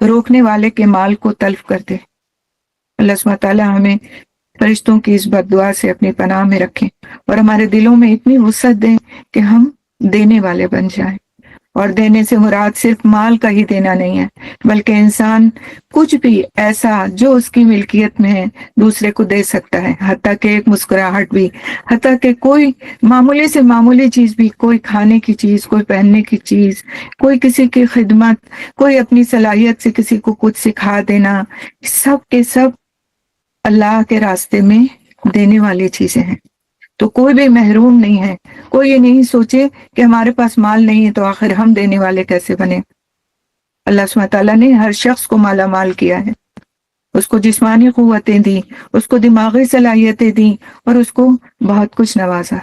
S2: روکنے والے کے مال کو تلف کر دے۔ اللہ سبحانہ تعالیٰ ہمیں فرشتوں کی اس بد دعا سے اپنی پناہ میں رکھیں اور ہمارے دلوں میں اتنی وسعت دیں کہ ہم دینے والے بن جائیں۔ اور دینے سے مراد صرف مال کا ہی دینا نہیں ہے، بلکہ انسان کچھ بھی ایسا جو اس کی ملکیت میں ہے دوسرے کو دے سکتا ہے، حتیٰ کہ ایک مسکراہٹ بھی، حتیٰ کہ کوئی معمولی سے معمولی چیز بھی، کوئی کھانے کی چیز، کوئی پہننے کی چیز، کوئی کسی کی خدمت، کوئی اپنی صلاحیت سے کسی کو کچھ سکھا دینا، سب کے سب اللہ کے راستے میں دینے والی چیزیں ہیں۔ تو کوئی بھی محروم نہیں ہے۔ کوئی یہ نہیں سوچے کہ ہمارے پاس مال نہیں ہے تو آخر ہم دینے والے کیسے بنے۔ اللہ سبحانہ تعالیٰ نے ہر شخص کو مالا مال کیا ہے، اس کو جسمانی قوتیں دی، اس کو دماغی صلاحیتیں دی اور اس کو بہت کچھ نوازا۔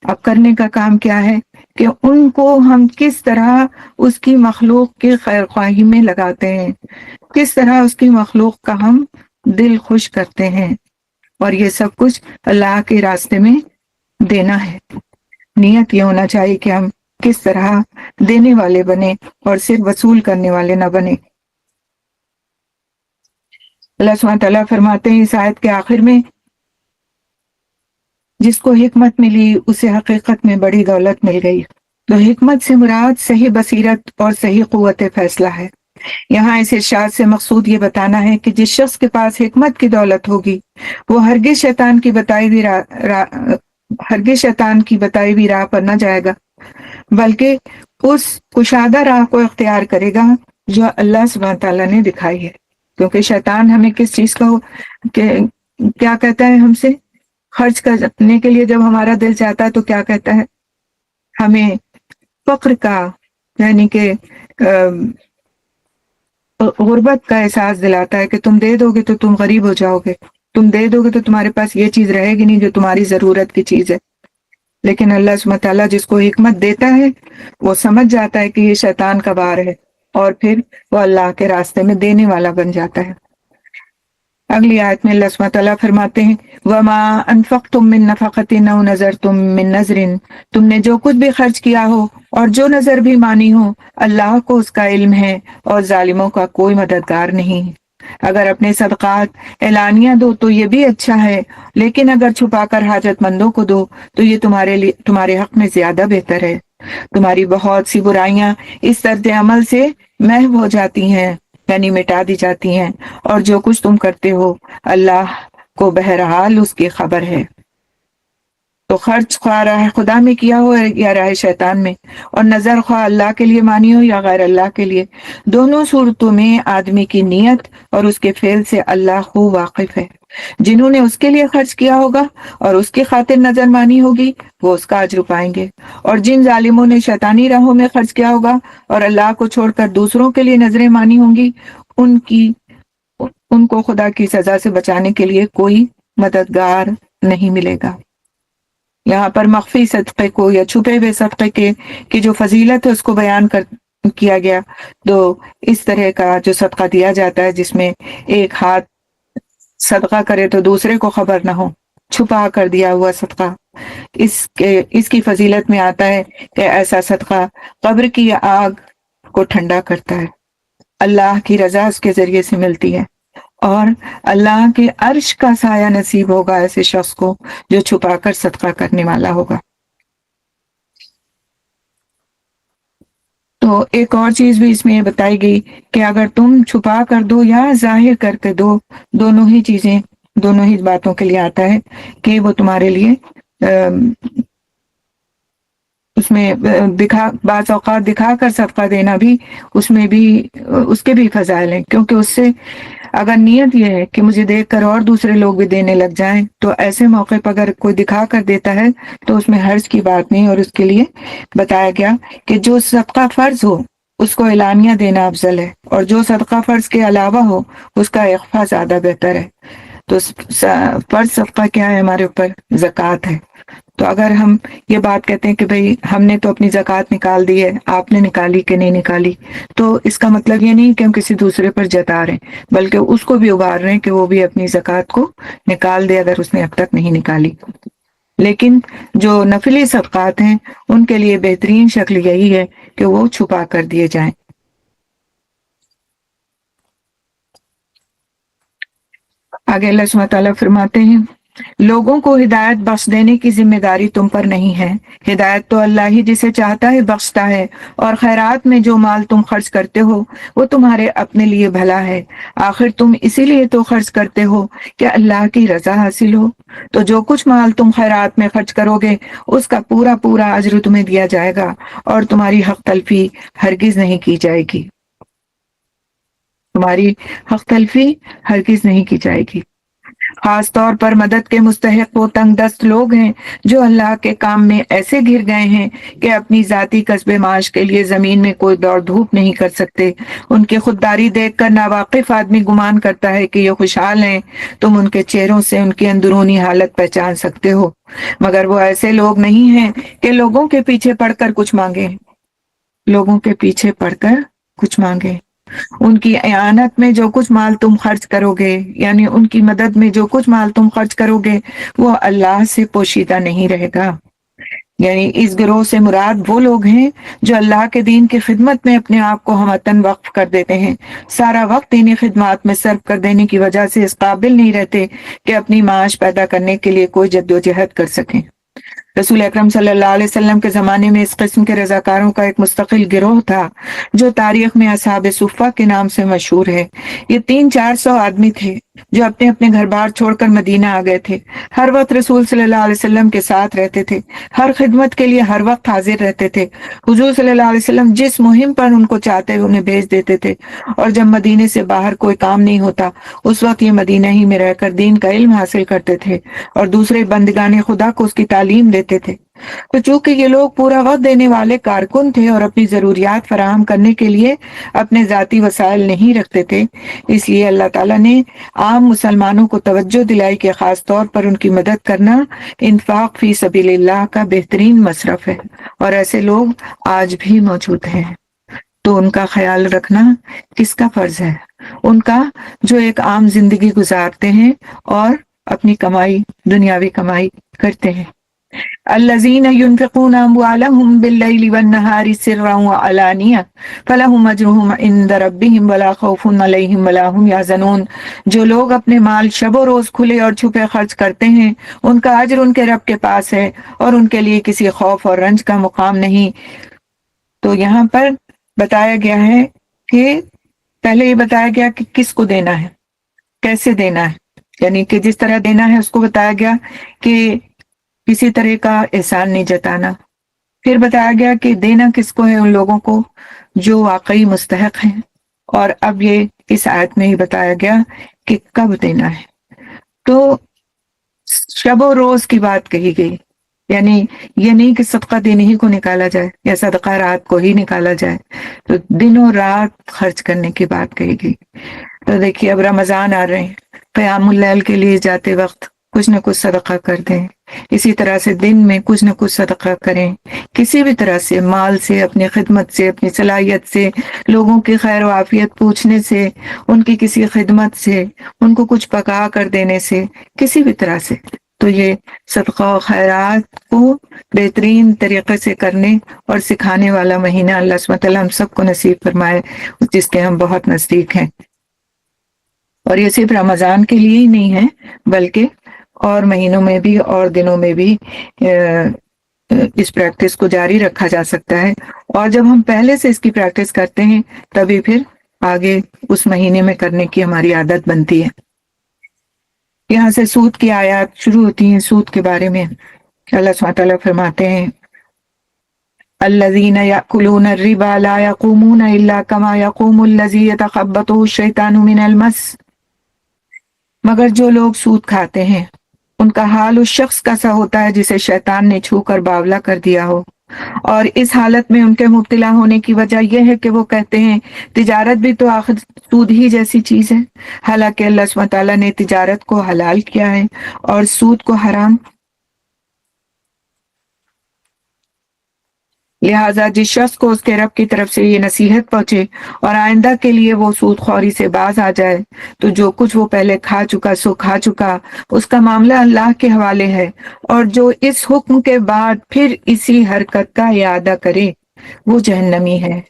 S2: اب کرنے کا کام کیا ہے کہ ان کو ہم کس طرح اس کی مخلوق کی خیر خواہی میں لگاتے ہیں، کس طرح اس کی مخلوق کا ہم دل خوش کرتے ہیں، اور یہ سب کچھ اللہ کے راستے میں دینا ہے۔ نیت یہ ہونا چاہیے کہ ہم کس طرح دینے والے بنے اور صرف وصول کرنے والے نہ بنے۔ اللہ سبحانہ تعالیٰ فرماتے ہیں اس آیت کے آخر میں، جس کو حکمت ملی اسے حقیقت میں بڑی دولت مل گئی۔ تو حکمت سے مراد صحیح بصیرت اور صحیح قوت فیصلہ ہے۔ یہاں اس ارشاد سے مقصود یہ بتانا ہے کہ جس شخص کے پاس حکمت کی دولت ہوگی وہ ہرگز شیطان کی بتائی ہوئی راہ پر نہ جائے گا، بلکہ اس کشادہ راہ کو اختیار کرے گا جو اللہ سبحانہ تعالیٰ نے دکھائی ہے. کیونکہ شیطان ہمیں کس چیز کا کیا کہتا ہے، ہم سے خرچ کرنے کے لیے جب ہمارا دل چاہتا ہے تو کیا کہتا ہے، ہمیں فقر کا یعنی کہ غربت کا احساس دلاتا ہے کہ تم دے دو گے تو تم غریب ہو جاؤ گے، تم دے دو گے تو تمہارے پاس یہ چیز رہے گی نہیں جو تمہاری ضرورت کی چیز ہے. لیکن اللہ سبحانہ تعالیٰ جس کو حکمت دیتا ہے وہ سمجھ جاتا ہے کہ یہ شیطان کا وار ہے، اور پھر وہ اللہ کے راستے میں دینے والا بن جاتا ہے. اگلی آیت میں اللہ سبحانہ تعالیٰ فرماتے ہیں وَمَا أَنفَقْتُم مِّن نَفَقَةٍ أَوْ نَذَرْتُم مِّن نَذْرٍ، تم نے جو کچھ بھی خرچ کیا ہو اور جو نظر بھی مانی ہو، اللہ کو اس کا علم ہے اور ظالموں کا کوئی مددگار نہیں. اگر اپنے صدقات اعلانیہ دو تو یہ بھی اچھا ہے، لیکن اگر چھپا کر حاجت مندوں کو دو تو یہ تمہارے حق میں زیادہ بہتر ہے. تمہاری بہت سی برائیاں اس طرز عمل سے محو ہو جاتی ہیں، یعنی مٹا دی جاتی ہیں، اور جو کچھ تم کرتے ہو اللہ کو بہرحال اس کی خبر ہے. تو خرچ خواہ راہ خدا میں کیا ہو یا راہ شیطان میں، اور نظر خواہ اللہ کے لیے مانی ہو یا غیر اللہ کے لیے، دونوں صورتوں میں آدمی کی نیت اور اس کے فعل سے اللہ خوب واقف ہے. جنہوں نے اس کے لیے خرچ کیا ہوگا اور اس کی خاطر نظر مانی ہوگی وہ اس کا اجر پائیں گے، اور جن ظالموں نے شیطانی راہوں میں خرچ کیا ہوگا اور اللہ کو چھوڑ کر دوسروں کے لیے نظریں مانی ہوں گی، ان کو خدا کی سزا سے بچانے کے لیے کوئی مددگار نہیں ملے گا. یہاں پر مخفی صدقے کو یا چھپے ہوئے صدقے کی جو فضیلت ہے اس کو بیان کیا گیا. تو اس طرح کا جو صدقہ دیا جاتا ہے جس میں ایک ہاتھ صدقہ کرے تو دوسرے کو خبر نہ ہو، چھپا کر دیا ہوا صدقہ، اس کی فضیلت میں آتا ہے کہ ایسا صدقہ قبر کی آگ کو ٹھنڈا کرتا ہے، اللہ کی رضا اس کے ذریعے سے ملتی ہے، اور اللہ کے عرش کا سایہ نصیب ہوگا ایسے شخص کو جو چھپا کر صدقہ کرنے والا ہوگا. تو ایک اور چیز بھی اس میں یہ بتائی گئی کہ اگر تم چھپا کر دو یا ظاہر کر کے دو، دونوں ہی باتوں کے لیے آتا ہے کہ وہ تمہارے لیے اس میں بعض اوقات دکھا کر صدقہ دینا بھی اس میں بھی اس کے بھی فضائل ہیں، کیونکہ اس سے اگر نیت یہ ہے کہ مجھے دیکھ کر اور دوسرے لوگ بھی دینے لگ جائیں تو ایسے موقع پر اگر کوئی دکھا کر دیتا ہے تو اس میں حرج کی بات نہیں، اور اس کے لیے بتایا گیا کہ جو صدقہ فرض ہو اس کو اعلانیہ دینا افضل ہے، اور جو صدقہ فرض کے علاوہ ہو اس کا اخفاء زیادہ بہتر ہے. تو فرض صدقہ کیا ہے؟ ہمارے اوپر زکوٰۃ ہے. تو اگر ہم یہ بات کہتے ہیں کہ بھئی ہم نے تو اپنی زکوٰۃ نکال دی ہے، آپ نے نکالی کہ نہیں نکالی، تو اس کا مطلب یہ نہیں کہ ہم کسی دوسرے پر جتا رہے ہیں، بلکہ اس کو بھی ابھار رہے ہیں کہ وہ بھی اپنی زکوٰۃ کو نکال دے اگر اس نے اب تک نہیں نکالی. لیکن جو نفلی صدقات ہیں ان کے لیے بہترین شکل یہی ہے کہ وہ چھپا کر دیے جائیں. آگے اللہ سبحانہ تعالیٰ فرماتے ہیں لوگوں کو ہدایت بخش دینے کی ذمہ داری تم پر نہیں ہے، ہدایت تو اللہ ہی جسے چاہتا ہے بخشتا ہے، اور خیرات میں جو مال تم خرچ کرتے ہو وہ تمہارے اپنے لیے بھلا ہے، آخر تم اسی لیے تو خرچ کرتے ہو کہ اللہ کی رضا حاصل ہو. تو جو کچھ مال تم خیرات میں خرچ کرو گے اس کا پورا اجر تمہیں دیا جائے گا، اور تمہاری حق تلفی ہرگز نہیں کی جائے گی. تمہاری حق تلفی ہرگز نہیں کی جائے گی. خاص طور پر مدد کے مستحق وہ تنگ دست لوگ ہیں جو اللہ کے کام میں ایسے گر گئے ہیں کہ اپنی ذاتی کسب معاش کے لیے زمین میں کوئی دوڑ دھوپ نہیں کر سکتے. ان کی خودداری دیکھ کر ناواقف آدمی گمان کرتا ہے کہ یہ خوشحال ہیں. تم ان کے چہروں سے ان کی اندرونی حالت پہچان سکتے ہو، مگر وہ ایسے لوگ نہیں ہیں کہ لوگوں کے پیچھے پڑ کر کچھ مانگے. ان کی اعانت میں جو کچھ مال تم خرچ کرو گے، یعنی ان کی مدد میں جو کچھ مال تم خرچ کرو گے وہ اللہ سے پوشیدہ نہیں رہے گا. یعنی اس گروہ سے مراد وہ لوگ ہیں جو اللہ کے دین کی خدمت میں اپنے آپ کو ہمتاً وقف کر دیتے ہیں، سارا وقت انہیں خدمات میں صرف کر دینے کی وجہ سے اس قابل نہیں رہتے کہ اپنی معاش پیدا کرنے کے لیے کوئی جد و جہد کر سکیں. رسول اکرم صلی اللہ علیہ وسلم کے زمانے میں اس قسم کے رضاکاروں کا ایک مستقل گروہ تھا جو تاریخ میں اصحاب صفہ کے نام سے مشہور ہے۔ یہ 300-400 آدمی تھے جو اپنے اپنے گھر بار چھوڑ کر مدینہ آ گئے تھے۔ ہر وقت رسول صلی اللہ علیہ وسلم کے ساتھ رہتے تھے، ہر خدمت کے لیے ہر وقت حاضر رہتے تھے۔ حضور صلی اللہ علیہ وسلم جس مہم پر ان کو چاہتے انہیں بھیج دیتے تھے، اور جب مدینے سے باہر کوئی کام نہیں ہوتا اس وقت یہ مدینہ ہی میں رہ کر دین کا علم حاصل کرتے تھے اور دوسرے بندگان خدا کو اس کی تعلیم دیتے تھے۔ تو چونکہ یہ لوگ پورا وقت دینے والے کارکن تھے اور اپنی ضروریات فراہم کرنے کے لیے اپنے ذاتی وسائل نہیں رکھتے تھے، اس لیے اللہ تعالیٰ نے عام مسلمانوں کو توجہ دلائی کہ خاص طور پر ان کی مدد کرنا انفاق فی سبیل اللہ کا بہترین مصرف ہے، اور ایسے لوگ آج بھی موجود ہیں۔ تو ان کا خیال رکھنا کس کا فرض ہے؟ ان کا جو ایک عام زندگی گزارتے ہیں اور اپنی کمائی، دنیاوی کمائی کرتے ہیں۔ الذین ينفقون اموالهم باللیل والنہار سرا وعلانیہ فلہم اجرہم عند ربہم ولا خوف علیہم ولا هم یحزنون۔ جو لوگ اپنے مال شب و روز کھلے اور چھپے خرچ کرتے ہیں ان کا اجر ان کے رب کے پاس ہے اور ان کے لیے کسی خوف اور رنج کا مقام نہیں۔ تو یہاں پر بتایا گیا ہے کہ پہلے یہ بتایا گیا کہ کس کو دینا ہے، کیسے دینا ہے، یعنی کہ جس طرح دینا ہے اس کو بتایا گیا کہ کسی طرح کا احسان نہیں جتانا۔ پھر بتایا گیا کہ دینا کس کو ہے، ان لوگوں کو جو واقعی مستحق ہیں، اور اب یہ اس آیت میں ہی بتایا گیا کہ کب دینا ہے۔ تو شب و روز کی بات کہی گئی، یعنی یہ نہیں کہ صدقہ دن ہی کو نکالا جائے یا صدقہ رات کو ہی نکالا جائے، تو دن و رات خرچ کرنے کی بات کہی گئی۔ تو دیکھیے اب رمضان آ رہے ہیں، قیام اللیل کے لیے جاتے وقت کچھ نہ کچھ صدقہ کر دیں، اسی طرح سے دن میں کچھ نہ کچھ صدقہ کریں، کسی بھی طرح سے، مال سے، اپنی خدمت سے، اپنی صلاحیت سے، لوگوں کی خیر و عافیت پوچھنے سے، ان کی کسی خدمت سے، ان کو کچھ پکا کر دینے سے، کسی بھی طرح سے۔ تو یہ صدقہ و خیرات کو بہترین طریقے سے کرنے اور سکھانے والا مہینہ اللہ سبحانہ وتعالیٰ ہم سب کو نصیب فرمائے، جس کے ہم بہت نزدیک ہیں۔ اور یہ صرف رمضان کے لیے ہی نہیں ہے بلکہ اور مہینوں میں بھی اور دنوں میں بھی اس پریکٹس کو جاری رکھا جا سکتا ہے، اور جب ہم پہلے سے اس کی پریکٹس کرتے ہیں تبھی پھر آگے اس مہینے میں کرنے کی ہماری عادت بنتی ہے۔ یہاں سے سود کی آیات شروع ہوتی ہیں۔ سود کے بارے میں اللہ سبحانہ تعالیٰ فرماتے ہیں الذین یأکلون الربا لا یقومون الا کما یقوم الذی یتخبطہ الشیطان من المس، مگر جو لوگ سود کھاتے ہیں ان کا حال اس شخص کا سا ہوتا ہے جسے شیطان نے چھو کر باولا کر دیا ہو، اور اس حالت میں ان کے مبتلا ہونے کی وجہ یہ ہے کہ وہ کہتے ہیں تجارت بھی تو آخر سود ہی جیسی چیز ہے، حالانکہ اللہ سبحانہ تعالیٰ نے تجارت کو حلال کیا ہے اور سود کو حرام۔ لہٰذا جس شخص کو اس کے رب کی طرف سے یہ نصیحت پہنچے اور آئندہ کے لیے وہ سود خوری سے باز آ جائے تو جو کچھ وہ پہلے کھا چکا سو کھا چکا، اس کا معاملہ اللہ کے حوالے ہے، اور جو اس حکم کے بعد پھر اسی حرکت کا اعادہ کرے وہ جہنمی ہے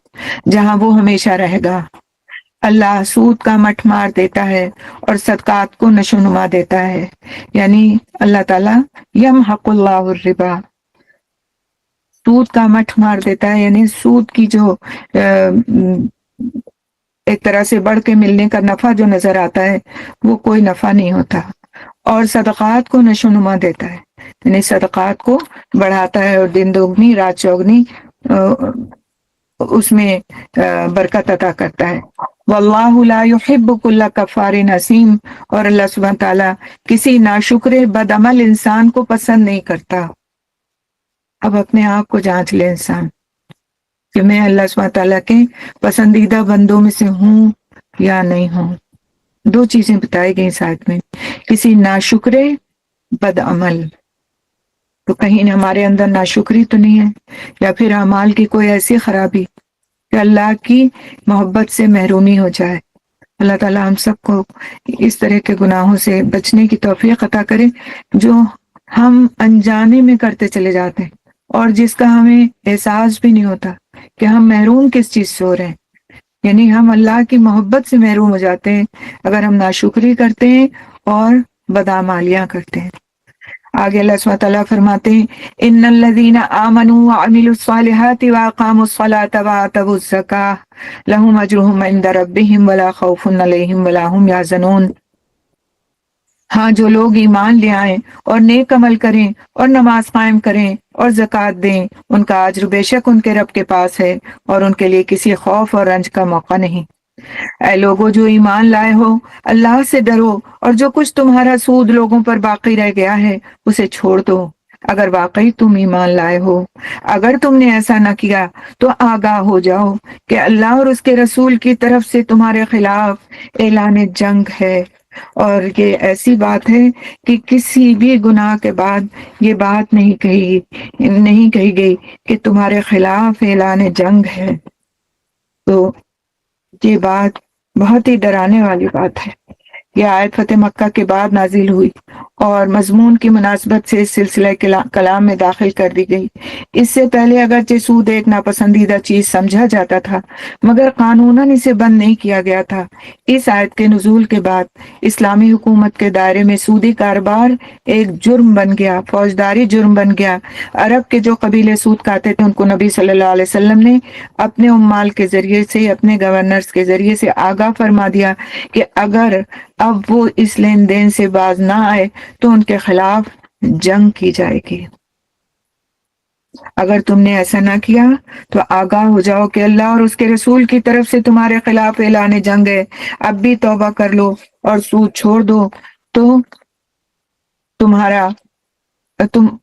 S2: جہاں وہ ہمیشہ رہے گا۔ اللہ سود کا مٹھ مار دیتا ہے اور صدقات کو نشو نما دیتا ہے، یعنی اللہ تعالیٰ یمحق اللہ الربا، سود کا مٹھ مار دیتا ہے، یعنی سود کی جو ایک طرح سے بڑھ کے ملنے کا نفع جو نظر آتا ہے وہ کوئی نفع نہیں ہوتا، اور صدقات کو نشو نما دیتا ہے، یعنی صدقات کو بڑھاتا ہے اور دن دوگنی رات چوگنی اس میں برکت عطا کرتا ہے۔ واللہ لا يحب كل کفار نسیم، اور اللہ سبحانہ تعالیٰ کسی ناشکر بد عمل انسان کو پسند نہیں کرتا۔ اب اپنے آپ کو جانچ لے انسان کہ میں اللہ سبحانہ تعالیٰ کے پسندیدہ بندوں میں سے ہوں یا نہیں ہوں۔ دو چیزیں بتائی گئی ساتھ میں، کسی ناشکر بد عمل، تو کہیں ہمارے اندر ناشکری تو نہیں ہے، یا پھر اعمال کی کوئی ایسی خرابی کہ اللہ کی محبت سے محرومی ہو جائے۔ اللہ تعالیٰ ہم سب کو اس طرح کے گناہوں سے بچنے کی توفیق عطا کرے جو ہم انجانے میں کرتے چلے جاتے ہیں اور جس کا ہمیں احساس بھی نہیں ہوتا کہ ہم محروم کس چیز سے ہو رہے ہیں، یعنی ہم اللہ کی محبت سے محروم ہو جاتے ہیں اگر ہم ناشکری کرتے ہیں اور بدعمالیاں کرتے ہیں۔ آگے اللہ سبحانہ تعالیٰ فرماتے ہیں ان الذین آمنوا وعملوا الصالحات واقاموا الصلاة وآتوا الزکاة لهم اجرهم عند ربهم ولا خوف علیہم ولا هم یحزنون۔ ہاں، جو لوگ ایمان لے آئیں اور نیک عمل کریں اور نماز قائم کریں اور زکوٰۃ دیں، ان کا اجر بے شک ان کے رب کے پاس ہے اور ان کے لیے کسی خوف اور رنج کا موقع نہیں۔ اے لوگو جو ایمان لائے ہو، اللہ سے ڈرو اور جو کچھ تمہارا سود لوگوں پر باقی رہ گیا ہے اسے چھوڑ دو، اگر واقعی تم ایمان لائے ہو۔ اگر تم نے ایسا نہ کیا تو آگاہ ہو جاؤ کہ اللہ اور اس کے رسول کی طرف سے تمہارے خلاف اعلان جنگ ہے، اور یہ ایسی بات ہے کہ کسی بھی گناہ کے بعد یہ بات نہیں کہی گئی کہ تمہارے خلاف اعلان جنگ ہے۔ تو یہ بات بہت ہی ڈرانے والی بات ہے۔ یہ آیت فتح مکہ کے بعد نازل ہوئی اور مضمون کی مناسبت سے اس سلسلہ کلام میں داخل کر دی گئی۔ اس سے پہلے اگرچہ سود ایک ناپسندیدہ چیز سمجھا جاتا تھا مگر قانوناً اسے بند نہیں کیا گیا تھا۔ اس آیت کے نزول کے بعد اسلامی حکومت کے دائرے میں سودی کاروبار ایک جرم بن گیا، فوجداری جرم بن گیا۔ عرب کے جو قبیلے سود کھاتے تھے ان کو نبی صلی اللہ علیہ وسلم نے اپنے عمال کے ذریعے سے، اپنے گورنرز کے ذریعے سے آگاہ فرما دیا کہ اگر اب وہ اس لین دین سے باز نہ آئے تو ان کے خلاف جنگ کی جائے گی۔ اگر تم نے ایسا نہ کیا تو آگاہ ہو جاؤ کہ اللہ اور اس کے رسول کی طرف سے تمہارے خلاف اعلان جنگ ہے۔ اب بھی توبہ کر لو اور سود چھوڑ دو تو تم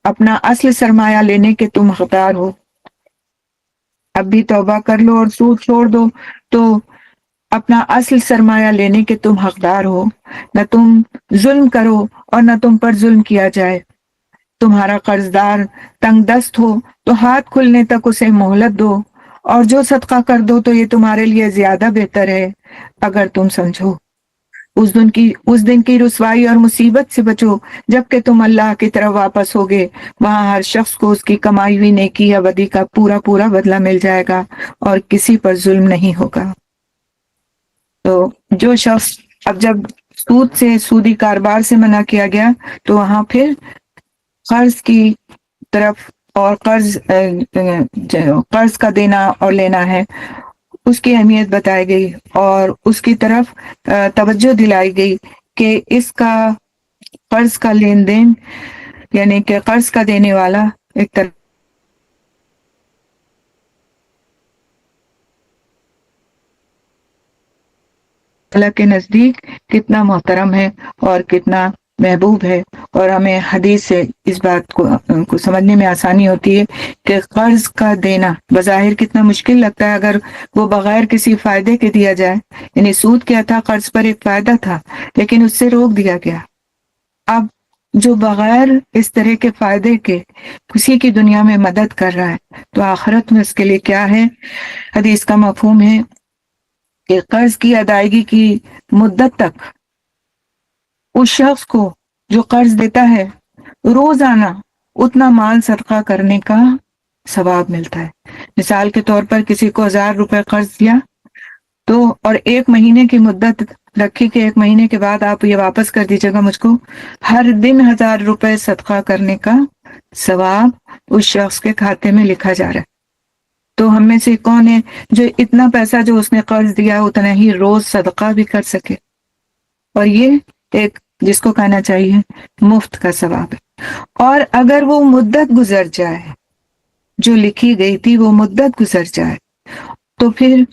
S2: اپنا اصل سرمایہ لینے کے تم حقدار ہو۔ اب بھی توبہ کر لو اور سود چھوڑ دو تو اپنا اصل سرمایہ لینے کے تم حقدار ہو۔ نہ تم ظلم کرو اور نہ تم پر ظلم کیا جائے۔ تمہارا قرض دار تنگ دست ہو تو ہاتھ کھلنے تک اسے مہلت دو، اور جو صدقہ کر دو تو یہ تمہارے لیے زیادہ بہتر ہے اگر تم سمجھو۔ اس دن کی رسوائی اور مصیبت سے بچو جبکہ تم اللہ کی طرف واپس ہوگے۔ وہاں ہر شخص کو اس کی کمائی ہوئی نیکی یا بدی کا پورا پورا بدلہ مل جائے گا اور کسی پر ظلم نہیں ہوگا۔ تو جو شخص اب جب سودی کاروبار سے منع کیا گیا تو وہاں پھر قرض کی طرف اور قرض کا دینا اور لینا ہے اس کی اہمیت بتائی گئی اور اس کی طرف توجہ دلائی گئی کہ اس کا قرض کا لین دین، یعنی کہ قرض کا دینے والا ایک طرف اللہ کے نزدیک کتنا محترم ہے اور کتنا محبوب ہے، اور ہمیں حدیث سے اس بات کو سمجھنے میں آسانی ہوتی ہے کہ قرض کا دینا بظاہر کتنا مشکل لگتا ہے اگر وہ بغیر کسی فائدے کے دیا جائے۔ یعنی سود کیا تھا؟ قرض پر ایک فائدہ تھا لیکن اس سے روک دیا گیا۔ اب جو بغیر اس طرح کے فائدے کے کسی کی دنیا میں مدد کر رہا ہے تو آخرت میں اس کے لیے کیا ہے؟ حدیث کا مفہوم ہے کہ قرض کی ادائیگی کی مدت تک اس شخص کو جو قرض دیتا ہے روزانہ اتنا مال صدقہ کرنے کا ثواب ملتا ہے۔ مثال کے طور پر کسی کو 1000 روپے قرض دیا تو اور 1 مہینے کی مدت رکھی کہ 1 مہینے کے بعد آپ یہ واپس کر دیجیے گا مجھ کو، ہر دن 1000 روپے صدقہ کرنے کا ثواب اس شخص کے کھاتے میں لکھا جا رہا ہے۔ تو ہم میں سے کون ہے جو اتنا پیسہ جو اس نے قرض دیا اتنا ہی روز صدقہ بھی کر سکے؟ اور یہ ایک جس کو کہنا چاہیے مفت کا ثواب ہے۔ اور اگر وہ مدت گزر جائے جو لکھی گئی تھی، وہ مدت گزر جائے تو پھر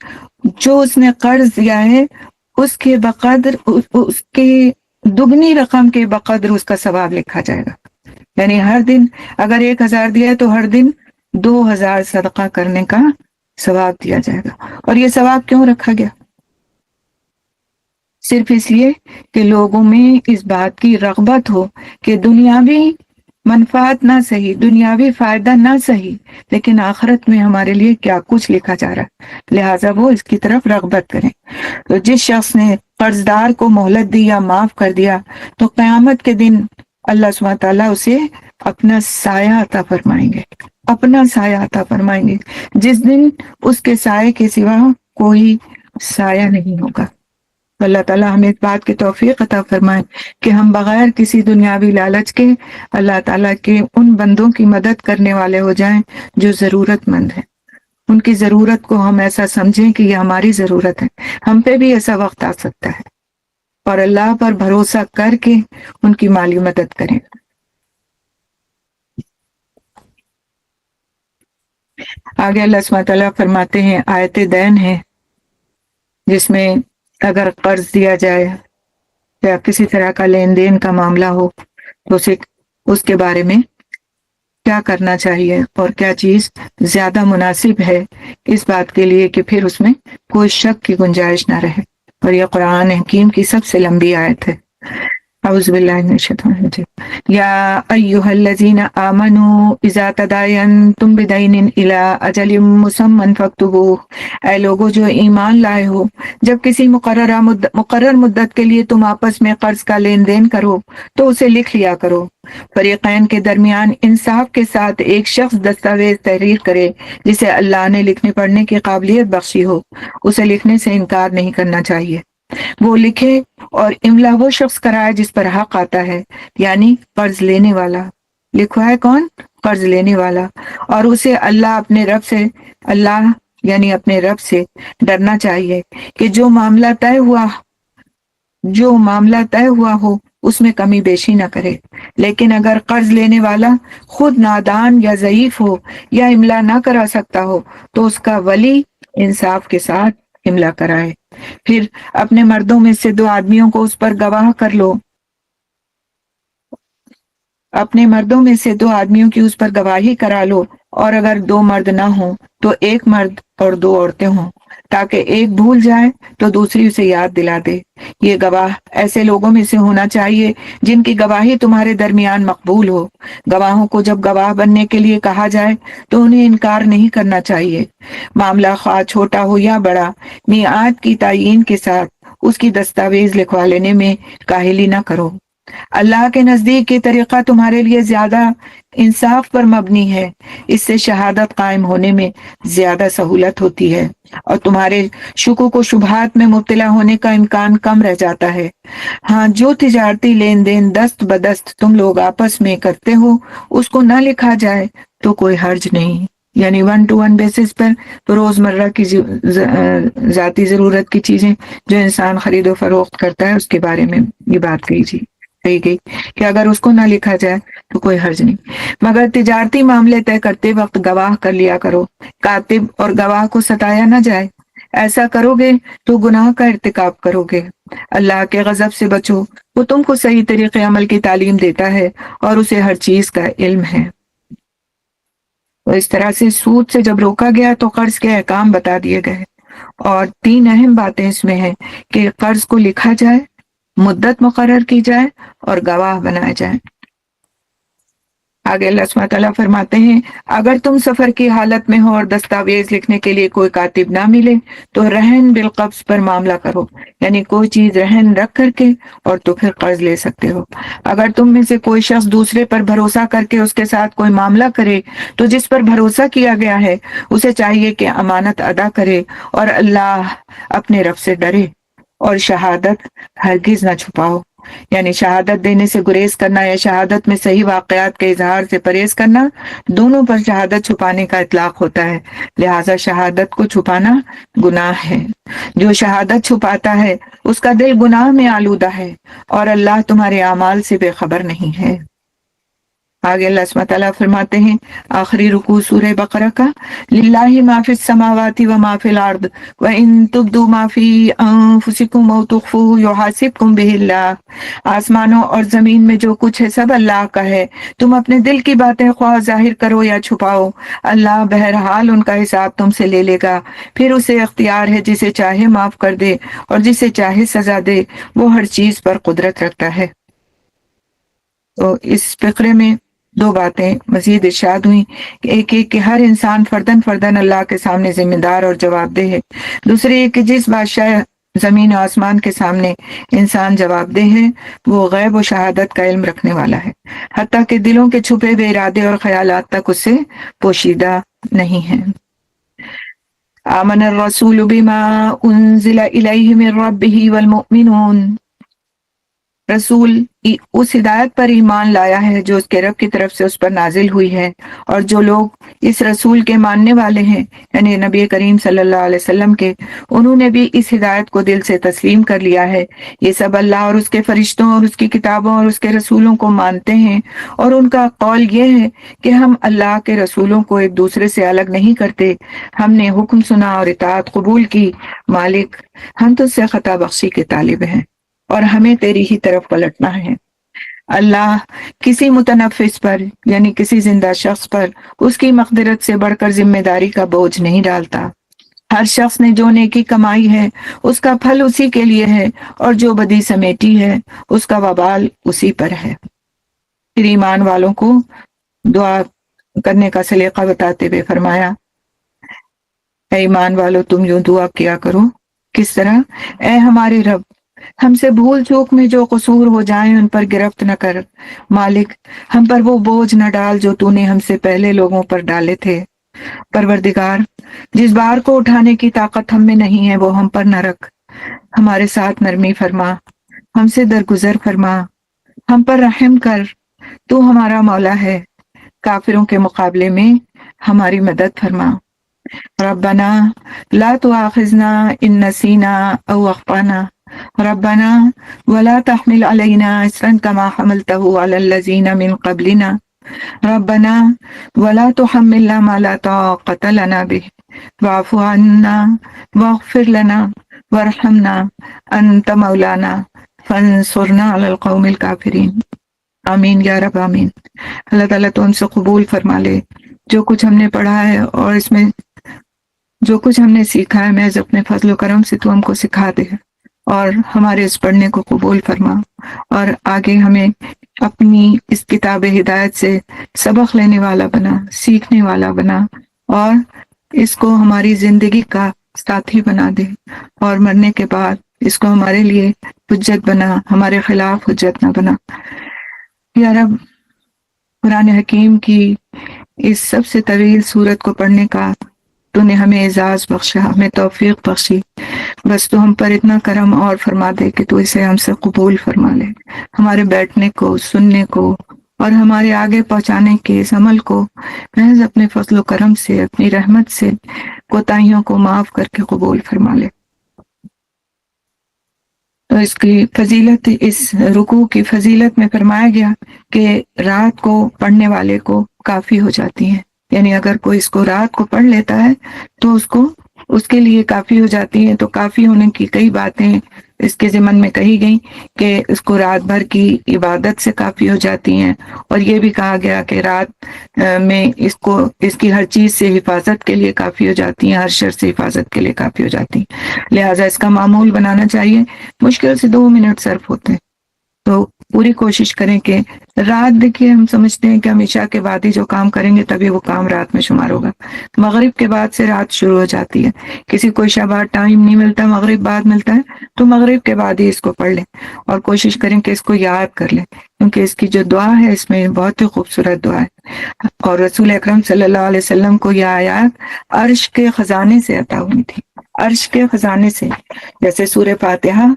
S2: جو اس نے قرض دیا ہے اس کے بقدر، اس کے دگنی رقم کے بقدر اس کا ثواب لکھا جائے گا۔ یعنی ہر دن اگر 1000 دیا ہے تو ہر دن 2000 صدقہ کرنے کا ثواب دیا جائے گا۔ اور یہ ثواب کیوں رکھا گیا؟ صرف اس لیے کہ لوگوں میں اس بات کی رغبت ہو کہ دنیاوی منفعت نہ صحیح، دنیاوی فائدہ نہ صحیح، لیکن آخرت میں ہمارے لیے کیا کچھ لکھا جا رہا ہے، لہٰذا وہ اس کی طرف رغبت کریں۔ تو جس شخص نے قرض دار کو مہلت دی یا معاف کر دیا تو قیامت کے دن اللہ سبحانہ تعالیٰ اسے اپنا سایہ عطا فرمائیں گے، اپنا سایہ عطا فرمائیں گے، جس دن اس کے سائے کے سوا کوئی سایہ نہیں ہوگا۔ اللہ تعالیٰ ہمیں اس بات کی توفیق عطا فرمائے کہ ہم بغیر کسی دنیاوی لالچ کے اللہ تعالیٰ کے ان بندوں کی مدد کرنے والے ہو جائیں جو ضرورت مند ہیں، ان کی ضرورت کو ہم ایسا سمجھیں کہ یہ ہماری ضرورت ہے، ہم پہ بھی ایسا وقت آ سکتا ہے، اور اللہ پر بھروسہ کر کے ان کی مالی مدد کریں۔ آگے اللہ سبحانہ تعالیٰ فرماتے ہیں، آیت دین ہے جس میں اگر قرض دیا جائے یا کسی طرح کا لین دین کا معاملہ ہو تو اس کے بارے میں کیا کرنا چاہیے اور کیا چیز زیادہ مناسب ہے اس بات کے لیے کہ پھر اس میں کوئی شک کی گنجائش نہ رہے، اور یہ قرآن حکیم کی سب سے لمبی آیت ہے۔ اعوذ باللہ من الشیطان الرجیم، یا ایھا الذین آمنوا اذا تداینتم بدین الی اجل مسمی فاکتبوہ، اے لوگوں جو ایمان لائے ہو، جب کسی مقرر مدت کے لیے تم آپس میں قرض کا لین دین کرو تو اسے لکھ لیا کرو۔ فریقین کے درمیان انصاف کے ساتھ ایک شخص دستاویز تحریر کرے جسے اللہ نے لکھنے پڑھنے کی قابلیت بخشی ہو، اسے لکھنے سے انکار نہیں کرنا چاہیے۔ وہ لکھے اور املا وہ شخص کرائے جس پر حق آتا ہے، یعنی قرض لینے والا۔ لکھوا ہے کون؟ قرض لینے والا۔ اور اسے اللہ یعنی اپنے رب سے ڈرنا چاہیے کہ جو معاملہ طے ہوا ہو اس میں کمی بیشی نہ کرے۔ لیکن اگر قرض لینے والا خود نادان یا ضعیف ہو یا املا نہ کرا سکتا ہو تو اس کا ولی انصاف کے ساتھ املا کرائے۔ پھر اپنے مردوں میں سے 2 آدمیوں کو اس پر گواہ کر لو، اپنے مردوں میں سے 2 آدمیوں کی اس پر گواہی کرا لو، اور اگر 2 مرد نہ ہوں تو 1 مرد اور 2 عورتیں ہوں، تاکہ ایک بھول جائے تو دوسری اسے یاد دلا دے۔ یہ گواہ ایسے لوگوں میں سے ہونا چاہیے جن کی گواہی تمہارے درمیان مقبول ہو۔ گواہوں کو جب گواہ بننے کے لیے کہا جائے تو انہیں انکار نہیں کرنا چاہیے۔ معاملہ خواہ چھوٹا ہو یا بڑا، میعاد کی تعیین کے ساتھ اس کی دستاویز لکھوا لینے میں کاہلی نہ کرو۔ اللہ کے نزدیک یہ طریقہ تمہارے لیے زیادہ انصاف پر مبنی ہے، اس سے شہادت قائم ہونے میں زیادہ سہولت ہوتی ہے اور تمہارے شکوک و شبہات میں مبتلا ہونے کا امکان کم رہ جاتا ہے۔ ہاں، جو تجارتی لین دین دست بدست تم لوگ آپس میں کرتے ہو اس کو نہ لکھا جائے تو کوئی حرج نہیں، یعنی 1 to 1 بیسس پر تو روزمرہ کی ذاتی ضرورت کی چیزیں جو انسان خرید و فروخت کرتا ہے اس کے بارے میں یہ بات کہی گئی کہ اگر اس کو نہ لکھا جائے تو کوئی حرج نہیں، مگر تجارتی معاملے طے کرتے وقت گواہ کر لیا کرو، کاتب اور گواہ کو ستایا نہ جائے۔ ایسا کرو گے تو گناہ کا ارتکاب کرو گے۔ اللہ کے غضب سے بچو، وہ تم کو صحیح طریقے عمل کی تعلیم دیتا ہے اور اسے ہر چیز کا علم ہے۔ تو اس طرح سے سود سے جب روکا گیا تو قرض کے احکام بتا دیے گئے، اور 3 اہم باتیں اس میں ہیں کہ قرض کو لکھا جائے، مدت مقرر کی جائے اور گواہ بنائے جائیں۔ آگے اللہ سبحانہ تعالیٰ فرماتے ہیں، اگر تم سفر کی حالت میں ہو اور دستاویز لکھنے کے لیے کوئی کاتب نہ ملے تو رہن بالقبض پر معاملہ کرو، یعنی کوئی چیز رہن رکھ کر کے اور تو پھر قرض لے سکتے ہو۔ اگر تم میں سے کوئی شخص دوسرے پر بھروسہ کر کے اس کے ساتھ کوئی معاملہ کرے تو جس پر بھروسہ کیا گیا ہے اسے چاہیے کہ امانت ادا کرے اور اللہ اپنے رب سے ڈرے، اور شہادت ہرگز نہ چھپاؤ، یعنی شہادت دینے سے گریز کرنا یا شہادت میں صحیح واقعات کے اظہار سے پرہیز کرنا، دونوں پر شہادت چھپانے کا اطلاق ہوتا ہے، لہذا شہادت کو چھپانا گناہ ہے۔ جو شہادت چھپاتا ہے اس کا دل گناہ میں آلودہ ہے اور اللہ تمہارے اعمال سے بے خبر نہیں ہے۔ آگے اللہ سبحانہ تعالیٰ فرماتے ہیں آخری رکوع سورہ بقرہ کا، للہ ما فی السماوات و ما فی الارض وان تبدوا ما فی انفسکم او تخفوہ یحاسبکم بہ اللہ، آسمانوں اور زمین میں جو کچھ ہے سب اللہ کا ہے، تم اپنے دل کی باتیں خواہ ظاہر کرو یا چھپاؤ، اللہ بہرحال ان کا حساب تم سے لے لے گا، پھر اسے اختیار ہے جسے چاہے معاف کر دے اور جسے چاہے سزا دے، وہ ہر چیز پر قدرت رکھتا ہے۔ تو اس فقرے میں 2 باتیں مزید ارشاد ہوئیں، ایک کہ ہر انسان فرداً اللہ کے سامنے ذمہ دار اور جواب دہ ہے، دوسری یہ کہ جس بادشاہ زمین و آسمان کے سامنے انسان جواب دہ ہے وہ غیب و شہادت کا علم رکھنے والا ہے، حتیٰ کہ دلوں کے چھپے ہوئے ارادے اور خیالات تک اس سے پوشیدہ نہیں ہیں۔ آمن الرسول بما انزل الیہ من ربہ والمؤمنون، رسول اس ہدایت پر ایمان لایا ہے جو اس کے رب کی طرف سے اس پر نازل ہوئی ہے، اور جو لوگ اس رسول کے ماننے والے ہیں یعنی نبی کریم صلی اللہ علیہ وسلم کے، انہوں نے بھی اس ہدایت کو دل سے تسلیم کر لیا ہے۔ یہ سب اللہ اور اس کے فرشتوں اور اس کی کتابوں اور اس کے رسولوں کو مانتے ہیں، اور ان کا قول یہ ہے کہ ہم اللہ کے رسولوں کو ایک دوسرے سے الگ نہیں کرتے، ہم نے حکم سنا اور اطاعت قبول کی، مالک ہم تجھ سے خطا بخشی کے طالب ہیں اور ہمیں تیری ہی طرف پلٹنا ہے۔ اللہ کسی متنفس پر یعنی کسی زندہ شخص پر اس کی مقدرت سے بڑھ کر ذمہ داری کا بوجھ نہیں ڈالتا۔ ہر شخص نے جو نیکی کمائی ہے اس کا پھل اسی کے لیے ہے، اور جو بدی سمیٹی ہے اس کا وبال اسی پر ہے۔ پھر ایمان والوں کو دعا کرنے کا سلیقہ بتاتے ہوئے فرمایا، اے ایمان والو تم یوں دعا کیا کرو۔ کس طرح؟ اے ہمارے رب، ہم سے بھول چوک میں جو قصور ہو جائیں ان پر گرفت نہ کر، مالک ہم پر وہ بوجھ نہ ڈال جو تو نے ہم سے پہلے لوگوں پر ڈالے تھے۔ پروردگار جس بار کو اٹھانے کی طاقت ہم میں نہیں ہے وہ ہم پر نہ رکھ، ہمارے ساتھ نرمی فرما، ہم سے درگزر فرما، ہم پر رحم کر، تو ہمارا مولا ہے، کافروں کے مقابلے میں ہماری مدد فرما۔ ربنا لا تؤاخذنا ان نسینا او اخطانا ربنا ولا تحمل علينا إصرا كما حملته على الذين من قبلنا ربنا ولا تحملنا ما لا طاقة لنا به واعف عنا واغفر لنا وارحمنا أنت مولانا فانصرنا على القوم الكافرين۔ آمین یا رب آمین۔ اللہ تعالیٰ تو ہم سے قبول فرما لے جو کچھ ہم نے پڑھا ہے اور اس میں جو کچھ ہم نے سیکھا ہے، محض اپنے فضل و کرم سے تو ہم کو سکھا دے، اور ہمارے اس پڑھنے کو قبول فرما، اور آگے ہمیں اپنی اس کتاب ہدایت سے سبق لینے والا بنا، سیکھنے والا بنا، اور اس کو ہماری زندگی کا ساتھی بنا دے، اور مرنے کے بعد اس کو ہمارے لیے حجت بنا، ہمارے خلاف حجت نہ بنا۔ یا رب قرآن حکیم کی اس سب سے طویل سورت کو پڑھنے کا تو نے ہمیں اعزاز بخشا، ہمیں توفیق بخشی، بس تو ہم پر اتنا کرم اور فرما دے کہ تو اسے ہم سے قبول فرما لے، ہمارے بیٹھنے کو، سننے کو اور ہمارے آگے پہنچانے کے اس عمل کو محض اپنے فضل و کرم سے، اپنی رحمت سے کوتاہیوں کو معاف کر کے قبول فرما لے۔ تو اس کی فضیلت، اس رکوع کی فضیلت میں فرمایا گیا کہ رات کو پڑھنے والے کو کافی ہو جاتی ہیں، یعنی اگر کوئی اس کو رات کو پڑھ لیتا ہے تو اس کے لیے کافی ہو جاتی ہیں۔ تو کافی ہونے کی کئی باتیں اس کے ضمن میں کہی گئیں کہ اس کو رات بھر کی عبادت سے کافی ہو جاتی ہیں، اور یہ بھی کہا گیا کہ رات میں اس کی ہر چیز سے حفاظت کے لیے کافی ہو جاتی ہیں، ہر شر سے حفاظت کے لیے کافی ہو جاتی ہیں، لہٰذا اس کا معمول بنانا چاہیے۔ مشکل سے 2 منٹ صرف ہوتے ہیں، تو پوری کوشش کریں کہ رات، دیکھیے ہم سمجھتے ہیں کہ ہم عشاء کے بعد ہی جو کام کریں گے تبھی وہ کام رات میں شمار ہوگا، مغرب کے بعد سے رات شروع ہو جاتی ہے۔ کسی کو عشاء بعد ٹائم نہیں ملتا، مغرب بعد ملتا ہے، تو مغرب کے بعد ہی اس کو پڑھ لیں، اور کوشش کریں کہ اس کو یاد کر لیں، کیونکہ اس کی جو دعا ہے اس میں بہت ہی خوبصورت دعا ہے، اور رسول اکرم صلی اللہ علیہ وسلم کو یہ آیات عرش کے خزانے سے عطا ہوئی تھی، عرش کے خزانے سے، جیسے سورہ فاتحہ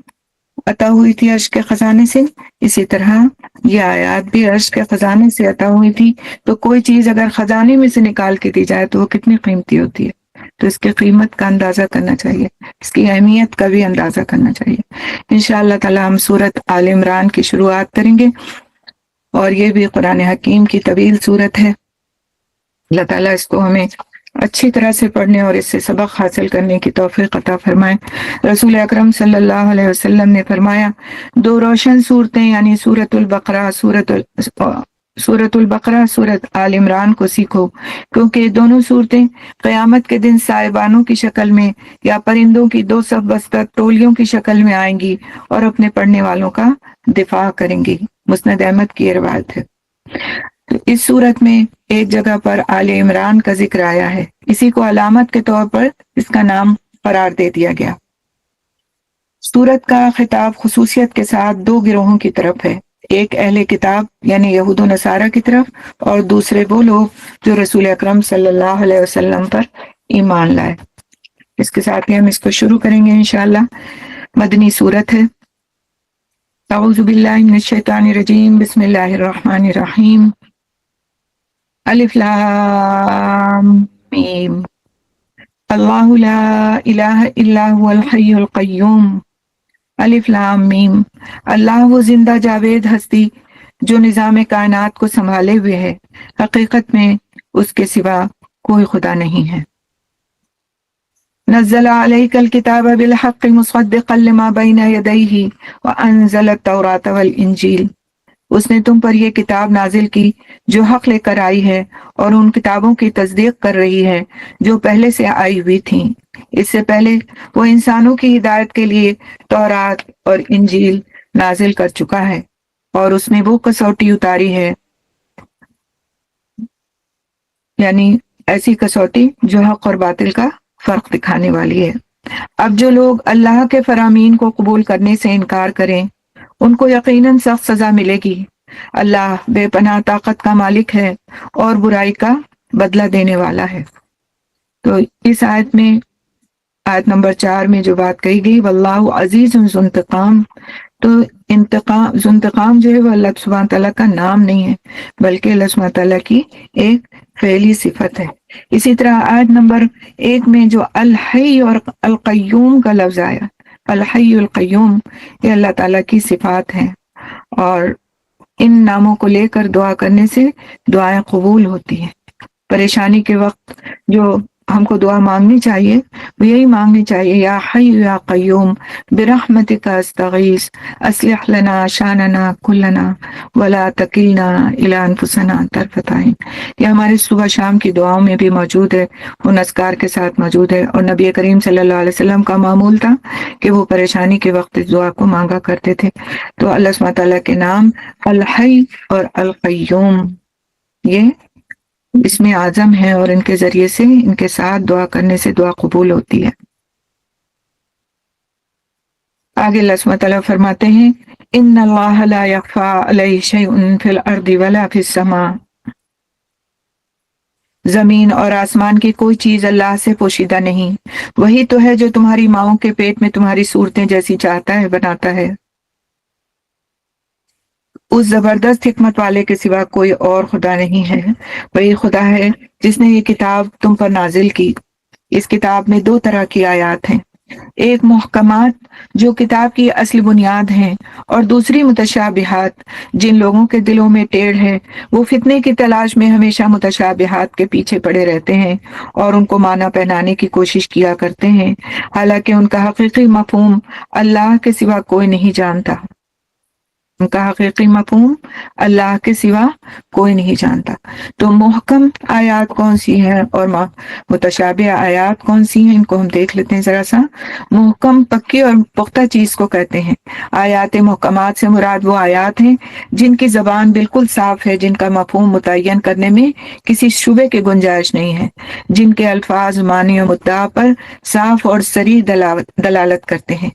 S2: عطا ہوئی تھی عرش کے خزانے سے، اسی طرح یہ آیات بھی عرش کے خزانے سے عطا ہوئی تھی۔ تو کوئی چیز اگر خزانے میں سے نکال کے دی جائے تو وہ کتنی قیمتی ہوتی ہے، تو اس کی قیمت کا اندازہ کرنا چاہیے، اس کی اہمیت کا بھی اندازہ کرنا چاہیے۔ انشاءاللہ تعالی ہم سورت آل عمران کی شروعات کریں گے، اور یہ بھی قرآن حکیم کی طویل سورت ہے۔ اللہ تعالیٰ اس کو ہمیں اچھی طرح سے پڑھنے اور اس سے سبق حاصل کرنے کی توفیق عطا فرمائے۔ رسول اکرم صلی اللہ علیہ وسلم نے فرمایا، 2 روشن صورتیں یعنی سورۃ البقرہ، سورۃ آل عمران کو سیکھو، کیونکہ یہ دونوں صورتیں قیامت کے دن سائبانوں کی شکل میں یا پرندوں کی 2 صف بستہ ٹولیوں کی شکل میں آئیں گی اور اپنے پڑھنے والوں کا دفاع کریں گی۔ مسند احمد کی یہ روایت ہے۔ تو اس صورت میں ایک جگہ پر آل عمران کا ذکر آیا ہے، اسی کو علامت کے طور پر اس کا نام قرار دے دیا گیا۔ سورت کا خطاب خصوصیت کے ساتھ 2 گروہوں کی طرف ہے، ایک اہل کتاب یعنی یہود و نصارہ کی طرف، اور دوسرے وہ لوگ جو رسول اکرم صلی اللہ علیہ وسلم پر ایمان لائے۔ اس کے ساتھ ہی ہم اس کو شروع کریں گے انشاءاللہ۔ مدنی صورت ہے۔ اعوذ باللہ من الشیطان الرجیم، بسم اللہ الرحمن الرحیم۔ الف لام میم، اللہ لا الہ الا هو الحی القیوم۔ الف لام میم، اللہ وہ زندہ جاوید ہستی جو نظام کائنات کو سنبھالے ہوئے ہے، حقیقت میں اس کے سوا کوئی خدا نہیں ہے۔ نزل علیک الکتاب بالحق مصدقا لما بین یدیہ وانزل التوراۃ والانجیل۔ اس نے تم پر یہ کتاب نازل کی جو حق لے کر آئی ہے اور ان کتابوں کی تصدیق کر رہی ہے جو پہلے سے آئی ہوئی تھیں۔ اس سے پہلے وہ انسانوں کی ہدایت کے لیے تورات اور انجیل نازل کر چکا ہے، اور اس میں وہ کسوٹی اتاری ہے، یعنی ایسی کسوٹی جو حق اور باطل کا فرق دکھانے والی ہے۔ اب جو لوگ اللہ کے فرامین کو قبول کرنے سے انکار کریں ان کو یقیناً سخت سزا ملے گی۔ اللہ بے پناہ طاقت کا مالک ہے اور برائی کا بدلہ دینے والا ہے۔ تو اس آیت میں، آیت نمبر 4 میں جو بات کہی گئی واللہ عزیز ذو انتقام، تو انتقام، ذو انتقام جو ہے وہ اللہ سبحانہ تعالیٰ کا نام نہیں ہے بلکہ اللہ سبحانہ تعالیٰ کی ایک فعلی صفت ہے۔ اسی طرح آیت نمبر 1 میں جو الحی اور القیوم کا لفظ آیا، الحی القیوم، یہ اللہ تعالیٰ کی صفات ہیں، اور ان ناموں کو لے کر دعا کرنے سے دعائیں قبول ہوتی ہیں۔ پریشانی کے وقت جو ہم کو دعا مانگنی چاہیے وہ یہی مانگنی چاہیے، یا حی یا قیوم برحمتک استغیث اصلح لنا شاننا کلنا ولا تکلنا الی انفسنا طرفۃ عین۔ یہ ہمارے صبح شام کی دعاؤں میں بھی موجود ہے، ان اذکار کے ساتھ موجود ہے، اور نبی کریم صلی اللہ علیہ وسلم کا معمول تھا کہ وہ پریشانی کے وقت اس دعا کو مانگا کرتے تھے۔ تو اللہ سبحانہ تعالیٰ کے نام الحی اور القیوم یہ اسم اعظم ہے، اور ان کے ذریعے سے، ان کے ساتھ دعا کرنے سے دعا قبول ہوتی ہے۔ آگے اللہ سبحانہ تعالیٰ فرماتے ہیں ان اللہ لا یخفی علیہ شیء فی الارض ولا فی السماء۔ زمین اور آسمان کی کوئی چیز اللہ سے پوشیدہ نہیں، وہی تو ہے جو تمہاری ماؤں کے پیٹ میں تمہاری صورتیں جیسی چاہتا ہے بناتا ہے۔ اس زبردست حکمت والے کے سوا کوئی اور خدا نہیں ہے، وہی خدا ہے جس نے یہ کتاب تم پر نازل کی۔ اس کتاب میں 2 طرح کی آیات ہیں، ایک محکمات جو کتاب کی اصل بنیاد ہیں، اور دوسری متشابہات جن لوگوں کے دلوں میں ٹیڑھ ہے، وہ فتنے کی تلاش میں ہمیشہ متشابہات کے پیچھے پڑے رہتے ہیں اور ان کو معنی پہنانے کی کوشش کیا کرتے ہیں، حالانکہ ان کا حقیقی مفہوم اللہ کے سوا کوئی نہیں جانتا۔ ان کا حقیقی مفہوم اللہ کے سوا کوئی نہیں جانتا۔ تو محکم آیات کون سی ہیں اور متشابہ آیات کون سی ہیں، ان کو ہم دیکھ لیتے ہیں ذرا سا۔ محکم پکی اور پختہ چیز کو کہتے ہیں۔ آیات محکمات سے مراد وہ آیات ہیں جن کی زبان بالکل صاف ہے، جن کا مفہوم متعین کرنے میں کسی شبے کی گنجائش نہیں ہے، جن کے الفاظ معنی و مدعا پر صاف اور صریح دلالت کرتے ہیں۔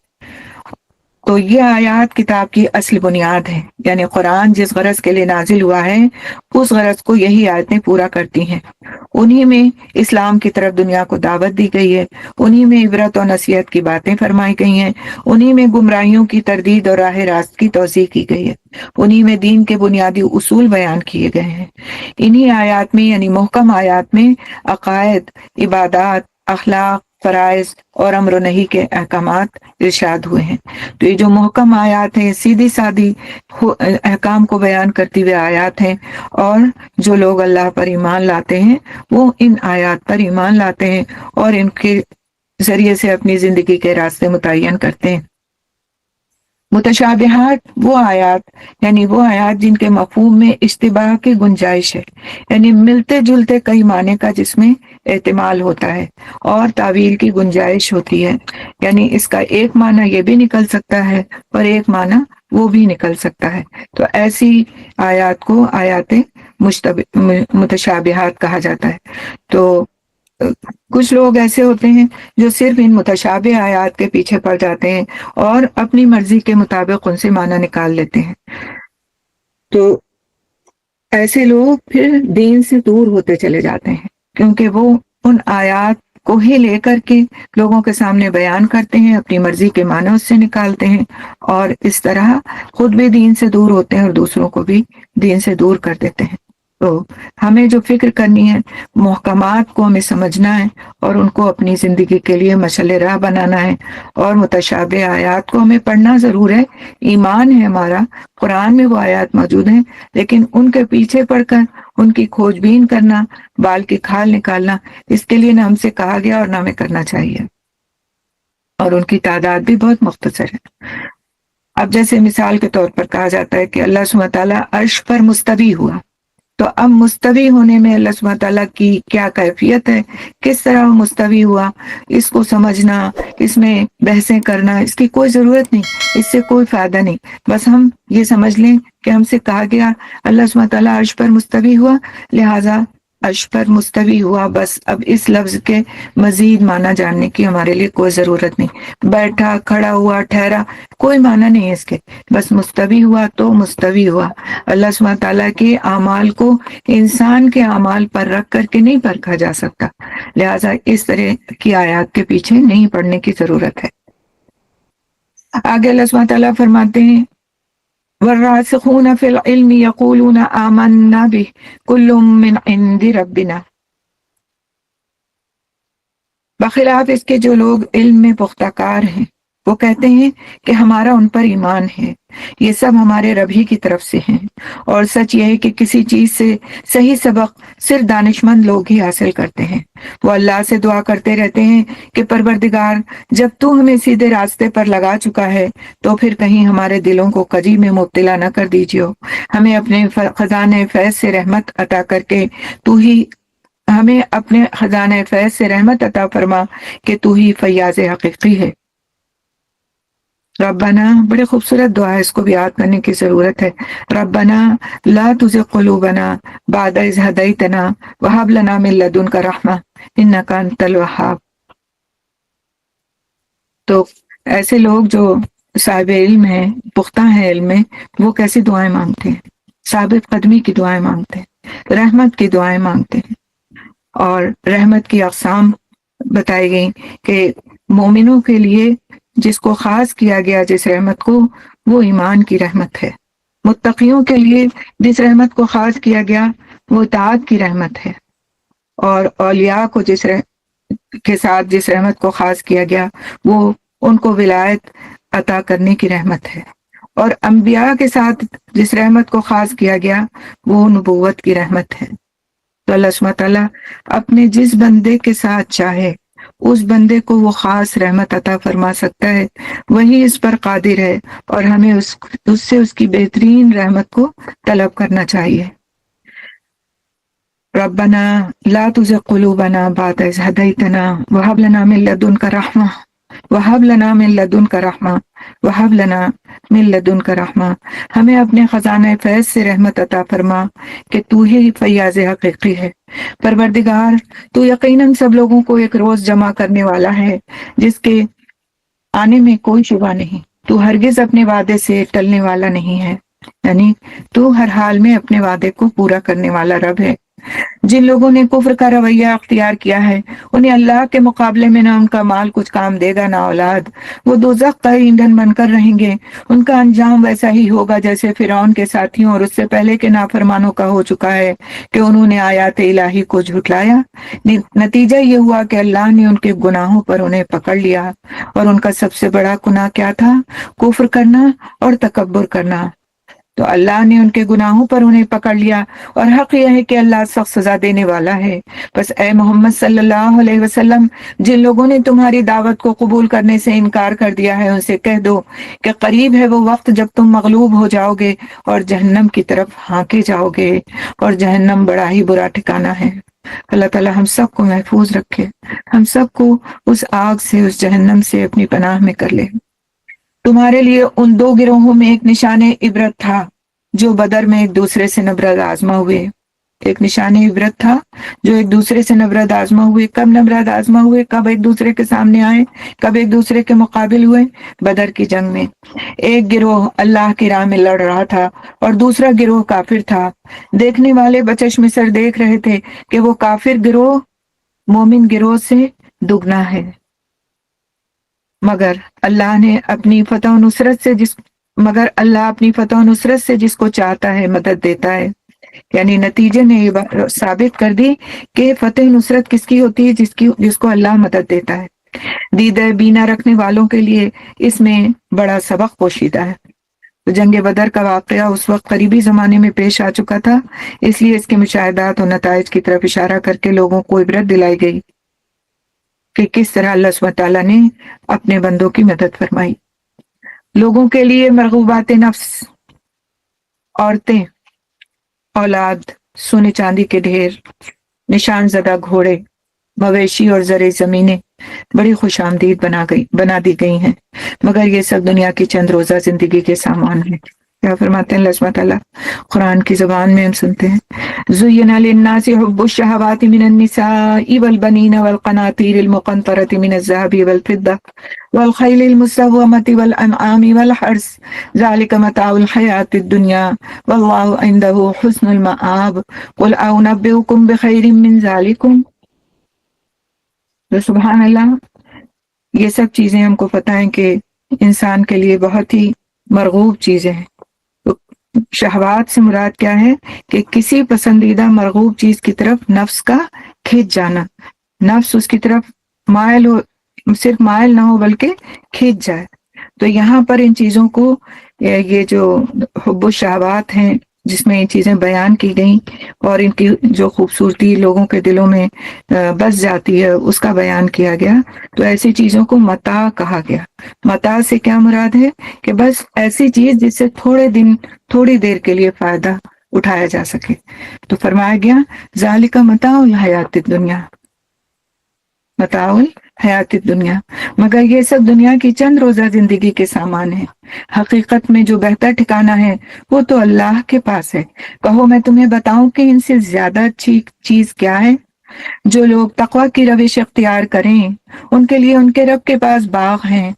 S2: تو یہ آیات کتاب کی اصل بنیاد ہے، یعنی قرآن جس غرض کے لیے نازل ہوا ہے اس غرض کو یہی آیتیں پورا کرتی ہیں۔ انہی میں اسلام کی طرف دنیا کو دعوت دی گئی ہے، انہی میں عبرت و نصیحت کی باتیں فرمائی گئی ہیں، انہی میں گمراہیوں کی تردید اور راہ راست کی توضیح کی گئی ہے، انہی میں دین کے بنیادی اصول بیان کیے گئے ہیں۔ انہی آیات میں، یعنی محکم آیات میں، عقائد، عبادات، اخلاق، فرائض اور امر و نہی کے احکامات ارشاد ہوئے ہیں۔ تو یہ جو محکم آیات ہیں سیدھی سادی احکام کو بیان کرتی ہوئے آیات ہیں، اور جو لوگ اللہ پر ایمان لاتے ہیں وہ ان آیات پر ایمان لاتے ہیں اور ان کے ذریعے سے اپنی زندگی کے راستے متعین کرتے ہیں۔ متشابہات وہ آیات، یعنی وہ آیات جن کے مفہوم میں اشتباہ کی گنجائش ہے، یعنی ملتے جلتے کئی معنی کا جس میں احتمال ہوتا ہے اور تعویل کی گنجائش ہوتی ہے، یعنی اس کا ایک معنی یہ بھی نکل سکتا ہے اور ایک معنی وہ بھی نکل سکتا ہے۔ تو ایسی آیات کو آیات متشابہات کہا جاتا ہے۔ تو کچھ لوگ ایسے ہوتے ہیں جو صرف ان متشابہ آیات کے پیچھے پڑ جاتے ہیں اور اپنی مرضی کے مطابق ان سے معنی نکال لیتے ہیں۔ تو ایسے لوگ پھر دین سے دور ہوتے چلے جاتے ہیں، کیونکہ وہ ان آیات کو ہی لے کر کے لوگوں کے سامنے بیان کرتے ہیں، اپنی مرضی کے معنی اس سے نکالتے ہیں، اور اس طرح خود بھی دین سے دور ہوتے ہیں اور دوسروں کو بھی دین سے دور کر دیتے ہیں۔ تو ہمیں جو فکر کرنی ہے، محکمات کو ہمیں سمجھنا ہے اور ان کو اپنی زندگی کے لیے مشعل راہ بنانا ہے، اور متشابہ آیات کو ہمیں پڑھنا ضرور ہے، ایمان ہے ہمارا، قرآن میں وہ آیات موجود ہیں، لیکن ان کے پیچھے پڑھ کر ان کی کھوج بین کرنا، بال کی کھال نکالنا، اس کے لیے نہ ہم سے کہا گیا اور نہ ہمیں کرنا چاہیے، اور ان کی تعداد بھی بہت مختصر ہے۔ اب جیسے مثال کے طور پر کہا جاتا ہے کہ اللہ سبحانہ تعالیٰ عرش پر مستوی ہوا، تو اب مستوی ہونے میں اللہ سبحانہ تعالیٰ کی کیا کیفیت ہے، کس طرح وہ مستوی ہوا، اس کو سمجھنا، اس میں بحثیں کرنا، اس کی کوئی ضرورت نہیں، اس سے کوئی فائدہ نہیں۔ بس ہم یہ سمجھ لیں کہ ہم سے کہا گیا اللہ سبحانہ تعالیٰ عرش پر مستوی ہوا، لہٰذا عرش پر مستوی ہوا، بس اب اس لفظ کے مزید معنی جاننے کی ہمارے لیے کوئی ضرورت نہیں۔ بیٹھا، کھڑا ہوا، ٹھہرا، کوئی معنی نہیں ہے اس کے، بس مستوی ہوا تو مستوی ہوا۔ اللہ سبحانہ تعالیٰ کے اعمال کو انسان کے اعمال پر رکھ کر کے نہیں پرکھا جا سکتا، لہٰذا اس طرح کی آیات کے پیچھے نہیں پڑنے کی ضرورت ہے۔ آگے اللہ سبحانہ تعالیٰ فرماتے ہیں وَالرَّاسِخُونَ فِي الْعِلْمِ يَقُولُونَ آمَنَّا بِهِ كُلٌّ مِّنْ عِندِ رَبِّنَا، بخلاف اس کے جو لوگ علم میں پختہ کار ہیں وہ کہتے ہیں کہ ہمارا ان پر ایمان ہے، یہ سب ہمارے رب ہی کی طرف سے ہیں، اور سچ یہ ہے کہ کسی چیز سے صحیح سبق صرف دانشمند لوگ ہی حاصل کرتے ہیں۔ وہ اللہ سے دعا کرتے رہتے ہیں کہ پروردگار، جب تو ہمیں سیدھے راستے پر لگا چکا ہے تو پھر کہیں ہمارے دلوں کو کجی میں مبتلا نہ کر دیجیے، ہمیں اپنے خزانہ فیض سے رحمت عطا کر کے ہمیں اپنے خزانہ فیض سے رحمت عطا فرما کہ تو ہی فیاض حقیقی ہے۔ ربنا، بڑے خوبصورت دعا ہے، اس کو بھی یاد کرنے کی ضرورت ہے۔ ربنا لا تزغ قلوبنا بعد اذ ہدیتنا وہب لنا من لدنک رحمہ انک انت الوہاب۔ تو ایسے لوگ جو صاحب علم ہیں، پختہ ہیں علم میں، وہ کیسی دعائیں مانگتے ہیں؟ ثابت قدمی کی دعائیں مانگتے ہیں، رحمت کی دعائیں مانگتے ہیں، اور رحمت کی اقسام بتائی گئی کہ مومنوں کے لیے جس کو خاص کیا گیا جس رحمت کو، وہ ایمان کی رحمت ہے۔ متقیوں کے لیے جس رحمت کو خاص کیا گیا وہ اطاعت کی رحمت ہے، اور اولیاء کو کے ساتھ جس رحمت کو خاص کیا گیا وہ ان کو ولایت عطا کرنے کی رحمت ہے، اور انبیاء کے ساتھ جس رحمت کو خاص کیا گیا وہ نبوت کی رحمت ہے۔ تو اللہ سبحانہ تعالیٰ اپنے جس بندے کے ساتھ چاہے اس بندے کو وہ خاص رحمت عطا فرما سکتا ہے، وہی اس پر قادر ہے، اور ہمیں اس سے اس کی بہترین رحمت کو طلب کرنا چاہیے۔ ربنا لا تزغ قلوبنا بعد إذ هديتنا وهب لنا من لدنك رحمة وهب لنا من لدنك رحمة وهب لنا من لدنك رحمة، ہمیں اپنے خزانہ فیض سے رحمت عطا فرما کہ تو ہی فیاض حقیقی ہے۔ پروردگار، تو یقیناً سب لوگوں کو ایک روز جمع کرنے والا ہے جس کے آنے میں کوئی شبہ نہیں، تو ہرگز اپنے وعدے سے ٹلنے والا نہیں ہے، یعنی تو ہر حال میں اپنے وعدے کو پورا کرنے والا رب ہے۔ جن لوگوں نے کفر کا رویہ اختیار کیا ہے انہیں اللہ کے مقابلے میں نہ ان کا مال کچھ کام دے گا نہ اولاد، وہ دوزخ کا ایندھن بن کر رہیں گے، ان کا انجام ویسا ہی ہوگا جیسے فرعون کے ساتھیوں اور اس سے پہلے کے نافرمانوں کا ہو چکا ہے کہ انہوں نے آیات الہی کو جھٹلایا۔ نتیجہ یہ ہوا کہ اللہ نے ان کے گناہوں پر انہیں پکڑ لیا، اور ان کا سب سے بڑا گناہ کیا تھا؟ کفر کرنا اور تکبر کرنا۔ تو اللہ نے ان کے گناہوں پر انہیں پکڑ لیا، اور حق یہ ہے کہ اللہ سخت سزا دینے والا ہے۔ بس اے محمد صلی اللہ علیہ وسلم، جن لوگوں نے تمہاری دعوت کو قبول کرنے سے انکار کر دیا ہے ان سے کہہ دو کہ قریب ہے وہ وقت جب تم مغلوب ہو جاؤ گے اور جہنم کی طرف ہانکے جاؤ گے، اور جہنم بڑا ہی برا ٹھکانہ ہے۔ اللہ تعالی ہم سب کو محفوظ رکھے، ہم سب کو اس آگ سے، اس جہنم سے اپنی پناہ میں کر لے۔ تمہارے لیے ان دو گروہوں میں ایک نشان عبرت تھا جو بدر میں ایک دوسرے سے نبرد آزما ہوئے۔ ایک نشان عبرت تھا جو ایک دوسرے سے نبرد آزما ہوئے۔ کب نبرد آزما ہوئے؟ کب ایک دوسرے کے سامنے آئے؟ کب ایک دوسرے کے مقابل ہوئے؟ بدر کی جنگ میں۔ ایک گروہ اللہ کی راہ میں لڑ رہا تھا اور دوسرا گروہ کافر تھا۔ دیکھنے والے بچشم سر دیکھ رہے تھے کہ وہ کافر گروہ مومن گروہ سے دگنا ہے، مگر اللہ اپنی فتح و نصرت سے جس کو چاہتا ہے مدد دیتا ہے۔ یعنی نتیجے نے یہ بات ثابت کر دی کہ فتح نصرت کس کی ہوتی ہے، جس کو اللہ مدد دیتا ہے۔ دیدہ بینا رکھنے والوں کے لیے اس میں بڑا سبق پوشیدہ ہے۔ جنگ بدر کا واقعہ اس وقت قریبی زمانے میں پیش آ چکا تھا، اس لیے اس کے مشاہدات اور نتائج کی طرف اشارہ کر کے لوگوں کو عبرت دلائی گئی کہ کس طرح اللہ سبحانہ تعالیٰ نے اپنے بندوں کی مدد فرمائی۔ لوگوں کے لیے مرغوبات نفس، عورتیں، اولاد، سونے چاندی کے ڈھیر، نشان زدہ گھوڑے، مویشی اور زرعی زمینیں بڑی خوش آمدید بنا دی گئی ہیں، مگر یہ سب دنیا کی چند روزہ زندگی کے سامان ہیں۔ کیا فرماتے ہیں اللہ سبحانہ تعالیٰ؟ قرآن کی زبان میں ہم سنتے ہیں، زُيِّنَ لِلنَّاسِ حُبُّ الشَّهَوَاتِ مِنَ النِّسَاءِ وَالْبَنِينَ وَالْقَنَاطِيرِ الْمُقَنطَرَةِ مِنَ الذَّهَبِ وَالْفِضَّةِ وَالْخَيْلِ الْمُسَوَّمَةِ وَالْأَنْعَامِ وَالْحَرْثِ ذَلِكَ مَتَاعُ الْحَيَاةِ الدُّنْيَا وَاللَّهُ عِندَهُ حُسْنُ الْمَآبِ قُلْ أَنُبِّئُكُم بِخَيْرٍ مِّن ذَلِكُمْ۔ تو سبحان اللہ، یہ سب چیزیں ہم کو پتہ ہیں کہ انسان کے لیے بہت ہی مرغوب چیزیں ہیں۔ تو شہوات سے مراد کیا ہے کہ کسی پسندیدہ مرغوب چیز کی طرف نفس کا کھینچ جانا، نفس اس کی طرف مائل ہو، صرف مائل نہ ہو بلکہ کھینچ جائے۔ تو یہاں پر ان چیزوں کو، یہ جو حب و شہوات ہیں جس میں یہ چیزیں بیان کی گئیں اور ان کی جو خوبصورتی لوگوں کے دلوں میں بس جاتی ہے اس کا بیان کیا گیا۔ تو ایسی چیزوں کو متاع کہا گیا۔ متاع سے کیا مراد ہے کہ بس ایسی چیز جس سے تھوڑی دیر کے لیے فائدہ اٹھایا جا سکے۔ تو فرمایا گیا ذالک متاع الحیات الدنیا، متاع الحیات الدنیا، مگر یہ سب دنیا کی چند روزہ زندگی کے سامان ہیں۔ حقیقت میں جو بہتر ٹھکانہ ہے وہ تو اللہ کے پاس ہے۔ کہو میں تمہیں بتاؤں کہ ان سے زیادہ اچھی چیز کیا ہے؟ جو لوگ تقوی کی روش اختیار کریں ان کے لیے ان کے رب کے پاس باغ ہیں،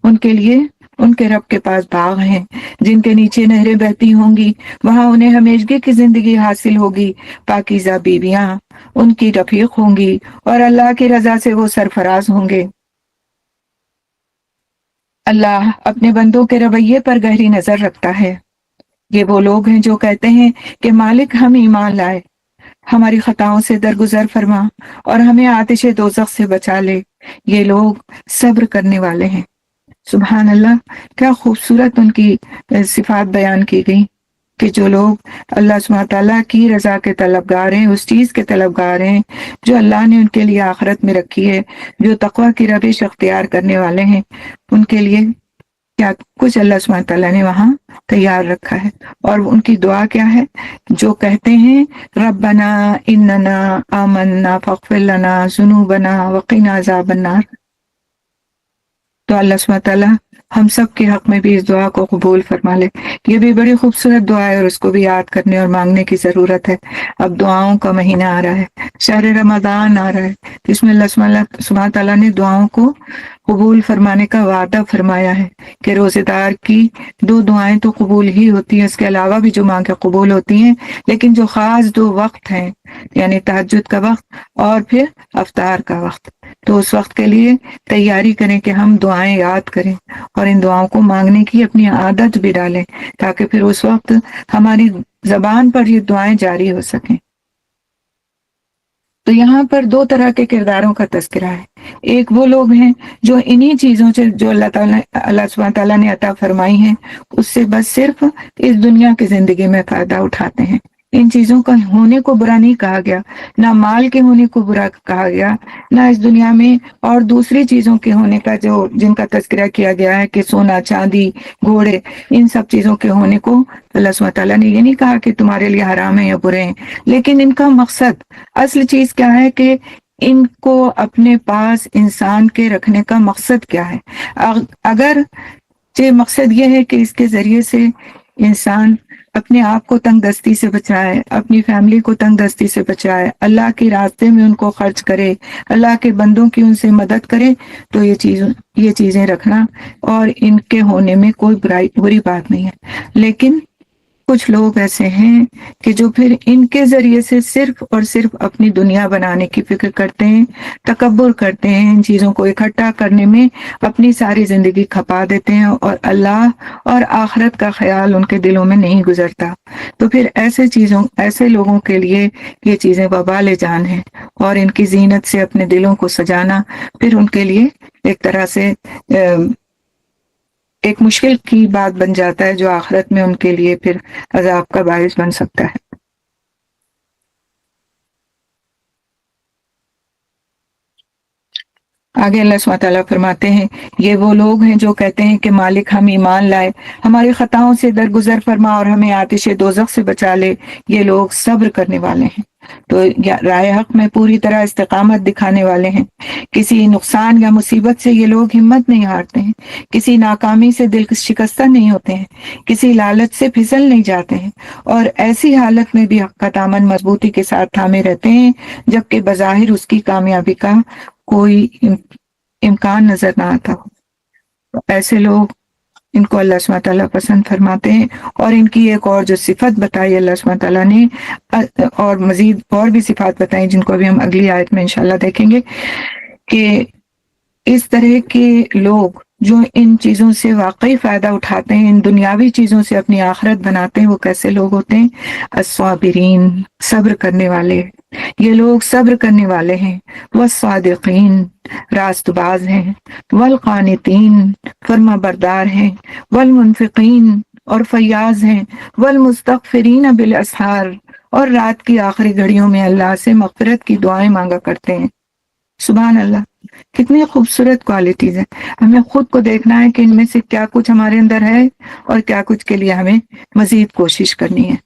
S2: ان کے لیے ان کے رب کے پاس باغ ہیں جن کے نیچے نہریں بہتی ہوں گی، وہاں انہیں ہمیشگی کی زندگی حاصل ہوگی، پاکیزہ بیویاں ان کی رفیق ہوں گی اور اللہ کی رضا سے وہ سرفراز ہوں گے۔ اللہ اپنے بندوں کے رویے پر گہری نظر رکھتا ہے۔ یہ وہ لوگ ہیں جو کہتے ہیں کہ مالک ہم ایمان لائے، ہماری خطاؤں سے درگزر فرما اور ہمیں آتش دوزخ سے بچا لے۔ یہ لوگ صبر کرنے والے ہیں۔ سبحان اللہ، کیا خوبصورت ان کی صفات بیان کی گئی کہ جو لوگ اللہ سبحانہ تعالیٰ کی رضا کے طلبگار ہیں، اس چیز کے طلبگار ہیں جو اللہ نے ان کے لیے آخرت میں رکھی ہے، جو تقوی کی روش اختیار کرنے والے ہیں، ان کے لیے کیا کچھ اللہ سبحانہ تعالیٰ نے وہاں تیار رکھا ہے۔ اور ان کی دعا کیا ہے؟ جو کہتے ہیں ربنا اننا آمنا فاغفر لنا ذنوبنا وقنا عذاب النار۔ تو اللہ سبحانہ تعالیٰ ہم سب کے حق میں بھی اس دعا کو قبول فرما لے۔ یہ بھی بڑی خوبصورت دعا ہے اور اس کو بھی یاد کرنے اور مانگنے کی ضرورت ہے۔ اب دعاؤں کا مہینہ آ رہا ہے، شہر رمضان آ رہا ہے، اس میں اللہ سبحانہ تعالیٰ نے دعاؤں کو قبول فرمانے کا وعدہ فرمایا ہے کہ روزے دار کی 2 دعائیں تو قبول ہی ہوتی ہیں، اس کے علاوہ بھی جو مانگے قبول ہوتی ہیں، لیکن جو خاص 2 وقت ہیں یعنی تہجد کا وقت اور پھر افطار کا وقت، تو اس وقت کے لیے تیاری کریں کہ ہم دعائیں یاد کریں اور ان دعاؤں کو مانگنے کی اپنی عادت بھی ڈالیں تاکہ پھر اس وقت ہماری زبان پر یہ دعائیں جاری ہو سکیں۔ تو یہاں پر 2 طرح کے کرداروں کا تذکرہ ہے۔ ایک وہ لوگ ہیں جو انہی چیزوں سے جو اللہ سبحانہ تعالیٰ نے عطا فرمائی ہیں اس سے بس صرف اس دنیا کی زندگی میں فائدہ اٹھاتے ہیں۔ ان چیزوں کا ہونے کو برا نہیں کہا گیا، نہ مال کے ہونے کو برا کہا گیا، نہ اس دنیا میں اور دوسری چیزوں کے ہونے کا جن کا تذکرہ کیا گیا ہے کہ سونا چاندی گھوڑے، ان سب چیزوں کے ہونے کو اللہ سبحانہ تعالیٰ نے یہ نہیں کہا کہ تمہارے لیے حرام ہے یا برے ہیں، لیکن ان کا مقصد، اصل چیز کیا ہے کہ ان کو اپنے پاس انسان کے رکھنے کا مقصد کیا ہے۔ اگر یہ مقصد یہ ہے کہ اس کے ذریعے سے انسان اپنے آپ کو تنگ دستی سے بچائے، اپنی فیملی کو تنگ دستی سے بچائے، اللہ کے راستے میں ان کو خرچ کرے، اللہ کے بندوں کی ان سے مدد کرے، تو یہ چیزیں رکھنا اور ان کے ہونے میں کوئی بری بات نہیں ہے۔ لیکن کچھ لوگ ایسے ہیں کہ جو پھر ان کے ذریعے سے صرف اور صرف اپنی دنیا بنانے کی فکر کرتے ہیں، تکبر کرتے ہیں، ان چیزوں کو اکٹھا کرنے میں اپنی ساری زندگی کھپا دیتے ہیں اور اللہ اور آخرت کا خیال ان کے دلوں میں نہیں گزرتا. تو پھر ایسے لوگوں کے لیے یہ چیزیں وبال جان ہیں، اور ان کی زینت سے اپنے دلوں کو سجانا پھر ان کے لیے ایک طرح سے ایک مشکل کی بات بن جاتا ہے، جو آخرت میں ان کے لیے پھر عذاب کا باعث بن سکتا ہے. آگے اللہ سبحانہ تعالیٰ فرماتے ہیں، یہ وہ لوگ ہیں جو کہتے ہیں کہ مالک ہم ایمان لائے، ہماری خطاؤں سے درگزر فرما اور ہمیں آتش دوزخ سے بچا لے. یہ لوگ صبر کرنے والے ہیں، تو راہ حق میں پوری طرح استقامت دکھانے والے ہیں. کسی نقصان یا مصیبت سے یہ لوگ ہمت نہیں ہارتے ہیں، کسی ناکامی سے دل شکستہ نہیں ہوتے ہیں، کسی لالچ سے پھسل نہیں جاتے ہیں، اور ایسی حالت میں بھی حق کا دامن مضبوطی کے ساتھ تھامے رہتے ہیں جبکہ بظاہر اس کی کامیابی کا کوئی امکان نظر نہ آتا ہو. ایسے لوگ، ان کو اللہ سبحانہ تعالیٰ پسند فرماتے ہیں. اور ان کی ایک اور جو صفت بتائی اللہ سبحانہ تعالیٰ نے، اور مزید اور بھی صفات بتائیں جن کو ابھی ہم اگلی آیت میں انشاءاللہ دیکھیں گے، کہ اس طرح کے لوگ جو ان چیزوں سے واقعی فائدہ اٹھاتے ہیں، ان دنیاوی چیزوں سے اپنی آخرت بناتے ہیں، وہ کیسے لوگ ہوتے ہیں؟ الصابرین، صبر کرنے والے. یہ لوگ صبر کرنے والے ہیں. والصادقین، راست باز ہیں. والقانتین، فرما بردار ہیں. والمنفقین، اور فیاض ہیں. والمستغفرین بالاسحار، اور رات کی آخری گھڑیوں میں اللہ سے مغفرت کی دعائیں مانگا کرتے ہیں. سبحان اللہ، کتنی خوبصورت کوالٹیز ہیں. ہمیں خود کو دیکھنا ہے کہ ان میں سے کیا کچھ ہمارے اندر ہے اور کیا کچھ کے لیے ہمیں مزید کوشش کرنی ہے.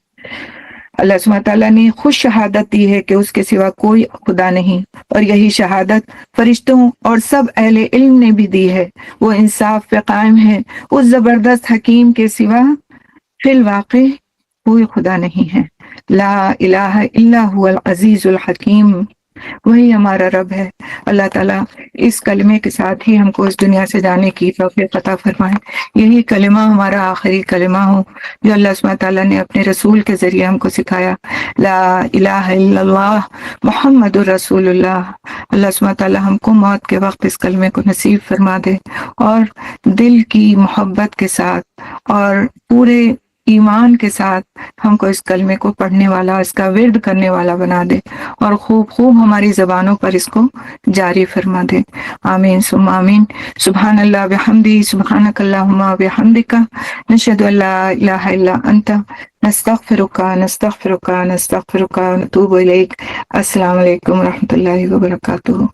S2: اللہ سبحانہ تعالیٰ نے خود شہادت دی ہے کہ اس کے سوا کوئی خدا نہیں، اور یہی شہادت فرشتوں اور سب اہل علم نے بھی دی ہے. وہ انصاف پہ قائم ہے. اس زبردست حکیم کے سوا فی الواقع کوئی خدا نہیں ہے. لا الہ الا هو العزیز الحکیم، وہی ہمارا رب ہے. اللہ تعالیٰ اس کلمے کے ساتھ ہی ہم کو اس دنیا سے جانے کی توفیق عطا فرمائے. یہی کلمہ ہمارا آخری کلمہ ہو جو اللہ سبحانہ تعالیٰ نے اپنے رسول کے ذریعے ہم کو سکھایا. لا الہ الا اللہ محمد رسول اللہ. اللہ سبحانہ تعالیٰ ہم کو موت کے وقت اس کلمے کو نصیب فرما دے، اور دل کی محبت کے ساتھ اور پورے ایمان کے ساتھ ہم کو اس کلمے کو پڑھنے والا، اس کا ورد کرنے والا بنا دے، اور خوب ہماری زبانوں پر اس کو جاری فرما دے. آمین ثم آمین. سبحان اللہ بحمدی، سبحانک اللہم بحمدک، نشہد ان لا الہ الا انت، نستغفرک نستغفرک نستغفرک ونتوب الیک. السلام علیکم ورحمۃ اللہ وبرکاتہ.